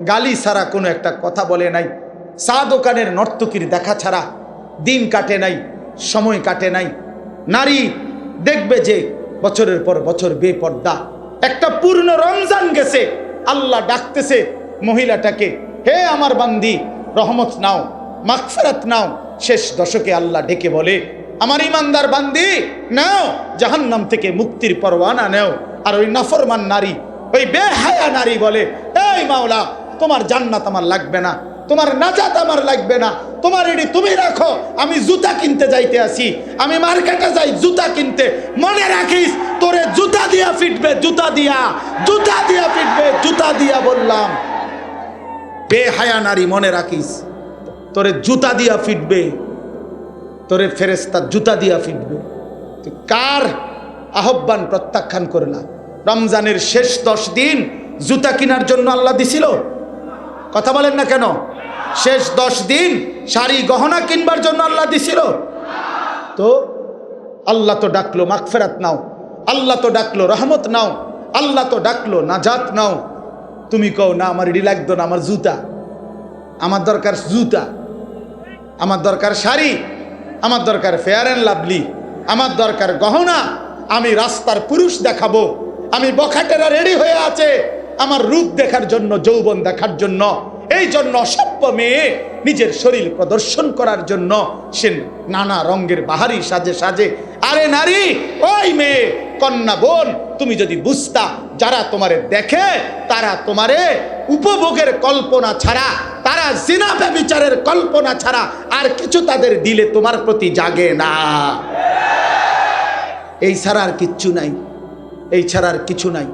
গালি ছাড়া কোনো একটা কথা বলে নাই, চা দোকানের নর্তকীর দেখা ছাড়া দিন কাটে নাই, সময় কাটে নাই। নারী দেখবে যে বছরের পর বছর বেপর্দা। একটা পূর্ণ রমজান গেছে, আল্লাহ ডাকতেছে মহিলাটাকে, হে আমার বান্দি রহমত নাও, মাগফিরাত নাও। শেষ দশকে আল্লাহ ডেকে বলে, আমার ইমানদার বান্দি নাও, জাহান্নাম থেকে মুক্তির পরওয়ানা নাও। আর ওই নাফরমান নারী, ওই বেহায়া নারী বলে, এই মাওলা তোমার জান্নাত আমার লাগবে না, তোমার নাজাত আমার লাগবে না, তোমার এডি তুমি রাখো, আমি জুতা কিনতে যাইতে আসি, আমি মার্কেটে যাই জুতা কিনতে, মনে রাখিস তোরে জুতা দিয়া ফিটবে, জুতা দিয়া ফিটবে, জুতা দিয়া বললাম। বেহায়া নারী মনে রাখিস, তোরে জুতা দিয়া ফিটবে, তোরে ফেরেশতা জুতা দিয়া ফিটবে। তুই কার আহ্বান প্রত্যাখ্যান করলা? রমজানের শেষ 10 দিন জুতা কেনার জন্য আল্লাহ দিছিল? কথা বলেন না কেন? শেষ 10 দিন শাড়ি গহনা কিনবার জন্য আল্লাহ দিছিল? তো আল্লাহ তো ডাকলো মাগফিরাত নাও, আল্লাহ তো ডাকলো রহমত নাও, আল্লাহ তো ডাকলো নাজাত নাও। তুমি কও না আমার এডি লাগতো না, আমার জুতা, আমার দরকার জুতা, আমার দরকার শাড়ি, আমার দরকার ফেয়ার অ্যান্ড লাভলি, আমার দরকার গহনা, আমি রাস্তার পুরুষ দেখাবো, আমি বখাটেরা রেডি হয়ে আছে আমার রূপ দেখার জন্য, যৌবন দেখার জন্য। এই জন্য অসভ্য মেয়ে নিজের শরীর প্রদর্শন করার জন্য সে নানা রঙের বাহারি সাজে সাজে। আরে নারী, ওই মেয়ে কন্যা বোন, তুমি যদি বুঝতা যারা তোমারে দেখে তারা তোমারে উপভোগের কল্পনা ছাড়া, তারা জিনা ব্যভিচারের কল্পনা ছাড়া আর কিছু তাদের দিলে তোমার প্রতি জাগে না। এই ছাড়া আর কিচ্ছু নাই, এই ছাড়া আর কিছু নাই।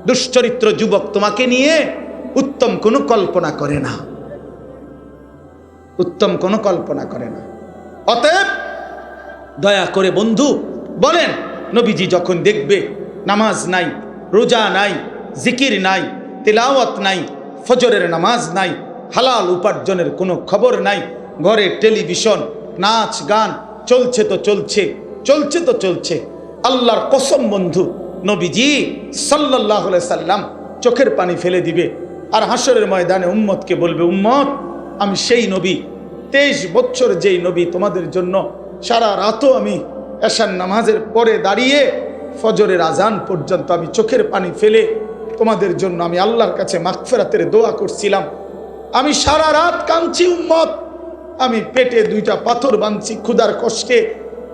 দুশ্চরিত্র যুবক তোমাকে নিয়ে উত্তম কোনো কল্পনা করে না, উত্তম কোনো কল্পনা করে না। অতএব দয়া করে বন্ধু বলেন, নবীজি যখন দেখবে নামাজ নাই, রোজা নাই, জিকির নাই, তিলাওয়াত নাই, ফজরের নামাজ নাই, হালাল উপার্জনের কোনো খবর নাই, ঘরে টেলিভিশন, নাচ গান চলছে তো চলছে, চলছে তো চলছে, আল্লাহর কসম বন্ধু নবীজি সাল্লাল্লাহু আলাইহি সাল্লাম চোখের পানি ফেলে দিবে আর হাসরের ময়দানে উম্মতকে বলবে, উম্মত আমি সেই নবী, 23 বছর যেই নবী তোমাদের জন্য সারা রাতও আমি এশার নামাজের পরে দাঁড়িয়ে ফজরের আজান পর্যন্ত আমি চোখের পানি ফেলে তোমাদের জন্য আমি আল্লাহর কাছে মাগফিরাতের দোয়া করছিলাম। আমি সারা রাত কাঁদছি উম্মত, আমি পেটে 2টা পাথর বাঁধছি ক্ষুধার কষ্টে,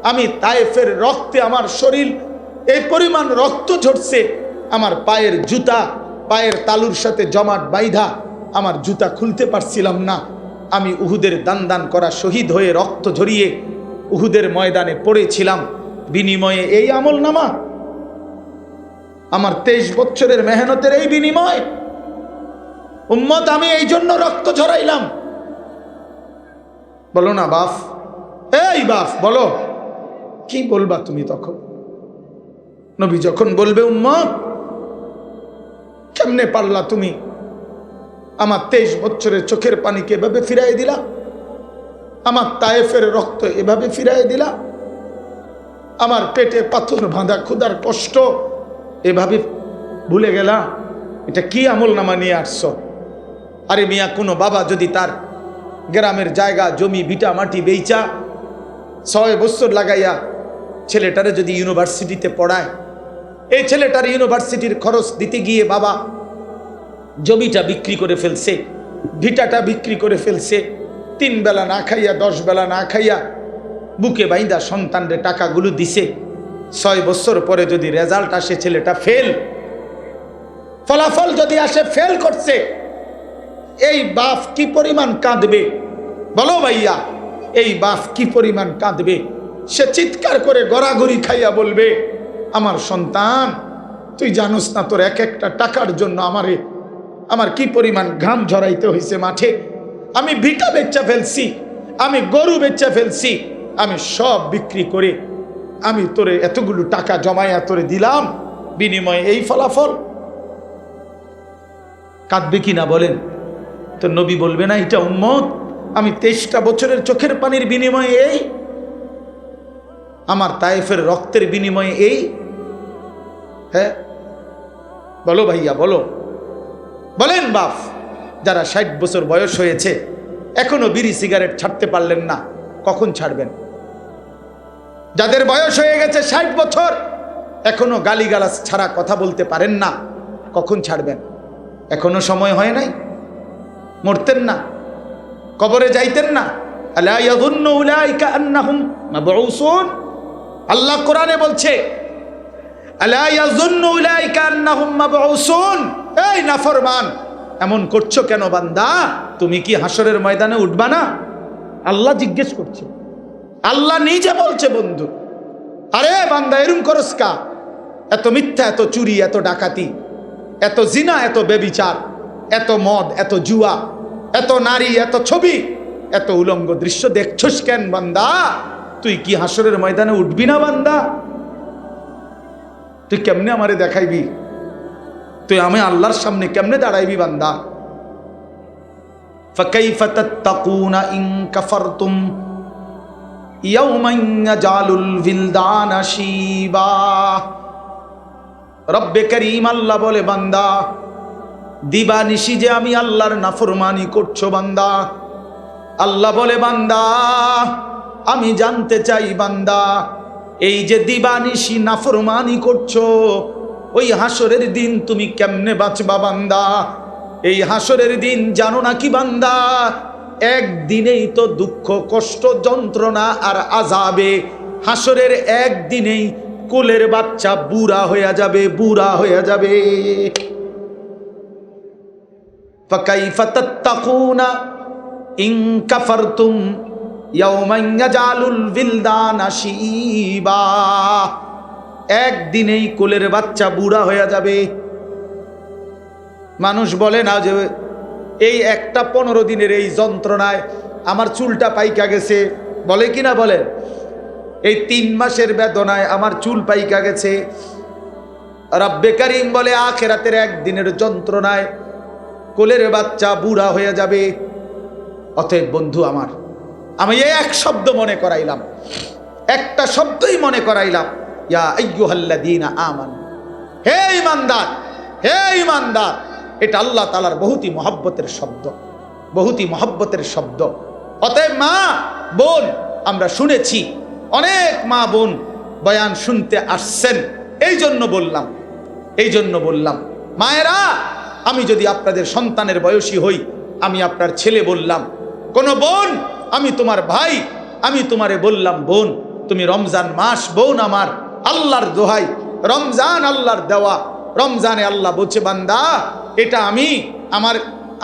আমি তায়েফের রক্তে আমার শরীর এই পরিমাণ রক্ত ঝরছে, আমার পায়ের জুতা পায়ের তালুর সাথে জমাট বাইধা আমার জুতা খুলতে পারছিলাম না। আমি উহুদের দান করা শহীদ হয়ে রক্ত ঝরিয়ে উহুদের ময়দানে পড়েছিলাম, বিনিময়ে এই আমল নামা, আমার 23 বছরের মেহনতের এই বিনিময়। উম্মত আমি এই জন্য রক্ত ঝরাইলাম। বলো না বাপ, এই বাপ বলো, কি বলবা তুমি তখন? নবী যখন বলবে, উম্মত কেমনে পারলা তুমি আমার 23 বছরের চোখের পানিকে এভাবে ফিরাই দিলা, আমার তায়েফের রক্ত এভাবে ফিরাই দিলা, আমার পেটে পাথর বাঁধা ক্ষুধার কষ্ট এভাবে ভুলে গেলা, এটা কি আমল নামা নিয়ে আসছো? আরে মিয়া, কোনো বাবা যদি তার গ্রামের জায়গা জমি ভিটা মাটি বেচা 6 বছর লাগাইয়া ছেলেটারে যদি ইউনিভার্সিটিতে পড়ায়, এই ছেলেটার ইউনিভার্সিটির খরচ দিতে গিয়ে বাবা জমিটা বিক্রি করে ফেলছে, ভিটাটা বিক্রি করে ফেলছে, 3 বেলা না খাইয়া 10 বেলা না খাইয়া বুকে বাইন্দা সন্তানরে টাকাগুলো দিছে। 6 বছর পরে যদি রেজাল্ট আসে ছেলেটা ফেল, ফলাফল যদি আসে ফেল করছে, এই বাপ কি পরিমাণ কাঁদবে বলো ভাইয়া? এই বাপ কি পরিমাণ কাঁদবে? সে চিৎকার করে গড়াগড়ি খাইয়া বলবে, আমার সন্তান তুই জানোস না তোর এক একটা টাকার জন্য আমার কি পরিমাণ ঘাম ঝরাইতে হয়েছে মাঠে, আমি ভিটা বেচা ফেলছি, আমি গরু বেচা ফেলছি, আমি সব বিক্রি করে আমি তোরে এতগুলো টাকা জমাইয়া তোরে দিলাম, বিনিময়ে এই ফলাফল। কাঁদবে কি না বলেন? তো নবী বলবে না, এটা উম্মত আমি 23টা বছরের চোখের পানির বিনিময়ে এই, আমার তায়েফের রক্তের বিনিময়ে এই। হ্যাঁ বলো ভাইয়া বলো, বলেন বাপ, যারা 60 বছর বয়স হয়েছে এখনো বিড়ি সিগারেট ছাড়তে পারলেন না, কখন ছাড়বেন? যাদের বয়স হয়ে গেছে 60 বছর এখনো গালিগালাজ ছাড়া কথা বলতে পারেন না, কখন ছাড়বেন? এখনো সময় হয় নাই? মরতেন না? কবরে যাইতেন না? আলা ইয়াযুন্নু উলাইকা আন্নাহুম মাবউসুন। আল্লাহ কোরআনে বলছে, আলা ইয়াযুন্নু উলাইকা আন্নাহুম মাবউসুন। এই নাফরমান, এমন করছো কেন বান্দা? তুমি কি হাসরের ময়দানে উঠবা না? আল্লাহ জিজ্ঞেস করছে, আল্লাহ নিজে বলছে বন্ধু, আরে বান্দা এরম করস কা? এত মিথ্যা, এত চুরি, এত ডাকাতি, এত জিনা, এত বেবিচার, এত মদ, এত জুয়া, এত নারী, এত ছবি, এত উলঙ্গ দৃশ্য দেখছস কেন বান্দা? তুই কি হাসরের ময়দানে উঠবি না বান্দা? তুই কেমনে আমারে দেখাইবি? তুই আমি আল্লাহর সামনে কেমনে দাঁড়াইবি বান্দা? ফাকাইফা তাত্তাকুনা ইন কাফারতুম ইয়াওমান ইয়াজালুল বিলদানা শিবা। রব্বে করিম আল্লাহ বলে, বান্দা দিবানিশি যে আমি আল্লাহর নাফরমানি করছো বান্দা। আল্লাহ বলে, বান্দা আমি জানতে চাই বান্দা, এই যে দিবানিশি নাফরমানি করছো, ওই হাসরের দিন তুমি কেমনে বাঁচবা বান্দা? এই হাসরের দিন জানো নাকি বান্দা? একদিনেই তো দুঃখ, কষ্ট, যন্ত্রণা আর আযাবে। হাসরের একদিনেই কোলের বাচ্চা বুড়া হয়ে যাবে, বুড়া হয়ে যাবে। ফাকাইফা তাত্তাকুনা ইন কাফারতুম ইয়াওমান ইয়াজালুল বিলদানা শিবা। একদিনেই কোলের বাচ্চা বুড়া হয়ে যাবে। মানুষ বলে না যে এই একটা 15 দিনের এই যন্ত্রণায় আমার চুলটা পাইকা গেছে, বলে কি না বলে? এই 3 মাসের বেদনায় আমার চুল পাইকা গেছে। রব্বে করিম বলে, আখিরাতের একদিনের যন্ত্রণায় কোলের বাচ্চা বুড়া হয়ে যাবে। অতএব বন্ধু আমার, আমি এই এক শব্দ মনে করাইলাম, একটা শব্দই মনে করাইলাম, ইয়া আইয়ুহাল্লাযীনা আমানু, হে ঈমানদার, হে ঈমানদার। এটা আল্লাহ তাআলার বহুতই মহব্বতের শব্দ, বহুতই মহব্বতের শব্দ। অতএব মা বোন, আমরা শুনেছি অনেক মা বোন বয়ান শুনতে আসছেন, এই জন্য বললাম, এই জন্য বললাম মায়েরা, আমি যদি আপনাদের সন্তানের বয়সী হই, আমি আপনার ছেলে বললাম, কোন বোন আমি তোমার ভাই, আমি তোমারে বললাম বোন, তুমি রমজান মাস বোন আমার, আল্লাহর দোহাই, রমজান আল্লাহর দেওয়া। রমজানে আল্লাহ বলছে, বান্দা এটা আমি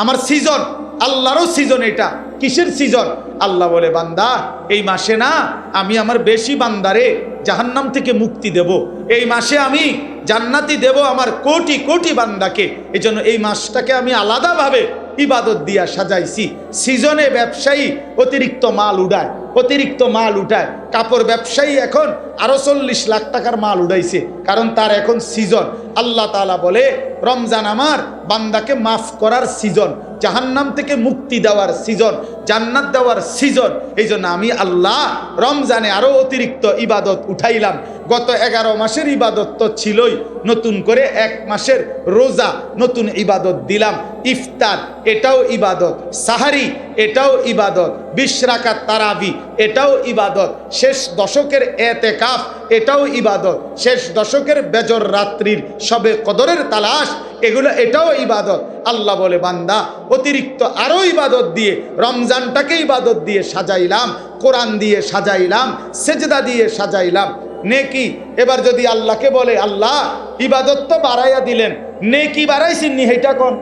আমার সিজন, আল্লাহরও সিজন। এটা কিসের সিজন? আল্লাহ বলে, বান্দা এই মাসে না আমি আমার বেশি বান্দারে জাহান্নাম থেকে মুক্তি দেব, এই মাসে আমি জান্নাতি দেব আমার কোটি কোটি বান্দাকে। এই জন্য এই মাসটাকে আমি আলাদাভাবে ইবাদত দিয়া সাজাইছি। সিজনে ব্যবসায়ী অতিরিক্ত মাল উঠায়, অতিরিক্ত মাল উঠায়। কাপড় ব্যবসায়ী এখন আরো 40 লাখ টাকার মাল উঠাইছে, কারণ তার এখন সিজন। আল্লাহ তাআলা বলে, রমজান আমার বান্দাকে মাফ করার সিজন, জাহান্নাম থেকে মুক্তি দেওয়ার সিজন, জান্নাত দেওয়ার সিজন। এই জন্য আমি আল্লাহ রমজানে আরো অতিরিক্ত ইবাদত উঠাইলাম। গত 11 মাসের ইবাদত তো ছিলই, নতুন করে 1 মাসের রোজা নতুন ইবাদত দিলাম। ইফতার এটাও ইবাদত, সাহারি এটাও ইবাদত, 20 রাকাত তারাবি এটাও ইবাদত, শেষ দশকের এতেকাফ এটাও ইবাদত, শেষ দশকের বেজর রাত্রির সবে কদরের তালাশ এগুলো এটাও ইবাদত। আল্লাহ বলে, বান্দা অতিরিক্ত আরো ইবাদত দিয়ে রমজানটাকে ইবাদত দিয়ে সাজাইলাম, কোরআন দিয়ে সাজাইলাম, সেজদা দিয়ে সাজাইলাম। নেকি এবার যদি আল্লাহকে বলে, আল্লাহ ইবাদত তো বাড়াইয়া দিলেন, নেকি বাড়াইছেননি হেটা কোন?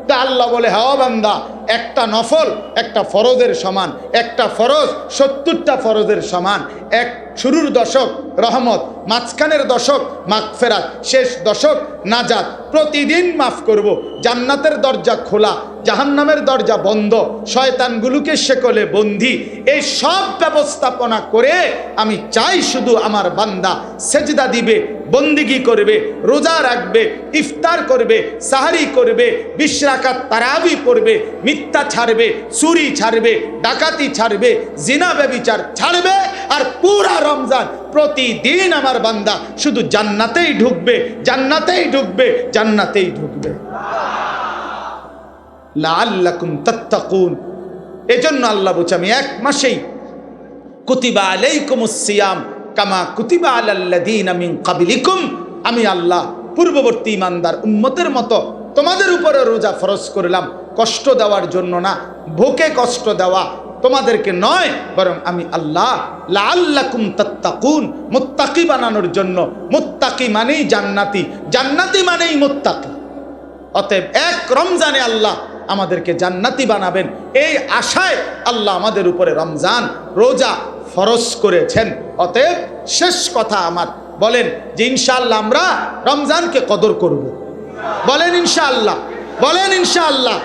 তা আল্লাহ বলে, হ্যাঁ বান্দা, একটা নফল একটা ফরজের সমান, একটা ফরজ 70টা ফরজের সমান। এক শুরুর দশক রহমত, মাঝখানের দশক মাগফিরাত, শেষ দশক নাজাত। প্রতিদিন মাফ করব, জান্নাতের দরজা খোলা, জাহান্নামের দরজা বন্ধ, শয়তানগুলোকে শেকলে বন্দি। এই সব ব্যবস্থাপনা করে আমি চাই শুধু আমার বান্দা সেজদা দিবে, বন্দিগি করবে, রোজা রাখবে, ইফতার করবে, সাহারি করবে, 20 রাকাত তারাবি পড়বে, মিথ্যা ছাড়বে, চুরি ছাড়বে, ডাকাতি ছাড়বে, জিনা ব্যভিচার ছাড়বে। আর পুরা রমজান প্রতিদিন আমার বান্দা শুধু জান্নাতেই ঢুকবে, জান্নাতেই ঢুকবে, জান্নাতেই ঢুকবে। লাআল্লাকুম তাত্তাকুন। এজন্য আল্লাহ বলছে, আমি 1 মাসেই কুতিবা আলাইকুমুস সিয়াম কামা কুতিবা আলাল্লাযীনা মিন ক্বাবলিকুম, আমি আল্লাহ পূর্ববর্তী ইমানদার উম্মতের মতো তোমাদের উপরে রোজা ফরজ করলাম, কষ্ট দেওয়ার জন্য না, ভোকে কষ্ট দেওয়া তোমাদেরকে নয়, বরং আমি আল্লাহ লাআল্লাকুম তাত্তাকুন, মুত্তাকি বানানোর জন্য। মুত্তাকি মানেই জান্নাতি, জান্নাতি মানেই মুত্তাকি। অতএব এক রমজানে আল্লাহ আমাদেরকে জান্নাতি বানাবেন, এই আশায় আল্লাহ আমাদের উপরে রমজান রোজা ফরজ করেছেন। অতএব শেষ কথা আমার, বলেন যে ইনশাআল্লাহ আমরা রমজানকে কদর করব। বলেন ইনশাআল্লাহ, বলেন ইনশাআল্লাহ।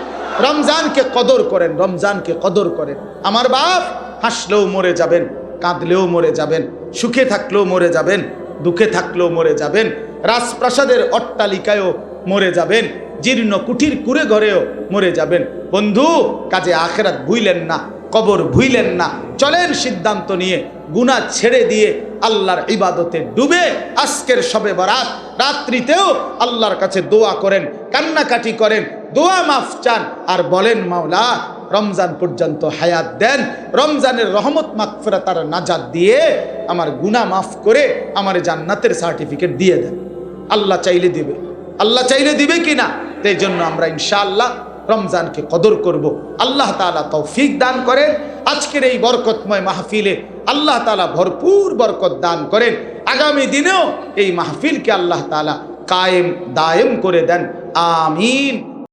রমজানকে কদর করেন, রমজানকে কদর করেন। আমার বাপ হাসলেও মরে যাবেন, কাঁদলেও মরে যাবেন, সুখে থাকলেও মরে যাবেন, দুঃখে থাকলেও মরে যাবেন, রাজপ্রাসাদের অট্টালিকায়ও মরে যাবেন, জীর্ণ কুঠির কুড়ে ঘরেও মরে যাবেন। বন্ধু, কাজে আখেরাত ভুইলেন না, কবর ভুইলেন না। চলেন সিদ্ধান্ত নিয়ে গুনাহ ছেড়ে দিয়ে আল্লাহর ইবাদতে ডুবে আজকের শবে বরাত রাত্রিতেও আল্লাহর কাছে দোয়া করেন, কান্নাকাটি করেন, দোয়া মাফ চান, আর বলেন মাওলা রমজান পর্যন্ত হায়াত দেন, রমজানের রহমত মাগফিরাত আর নাজাত দিয়ে আমার গুনাহ মাফ করে আমার জান্নাতের সার্টিফিকেট দিয়ে দেন। আল্লাহ চাইলে দিবে, আল্লাহ চাইলে দিবে কিনা? এই জন্য আমরা ইনশাআল্লাহ রমজানকে কদর করব। আল্লাহ তাআলা তৌফিক দান করেন। আজকের এই বরকতময় মাহফিলে আল্লাহ তাআলা ভরপুর বরকত দান করেন। আগামী দিনেও এই মাহফিলকে আল্লাহ তাআলা কায়েম দায়েম করে দেন। আমিন।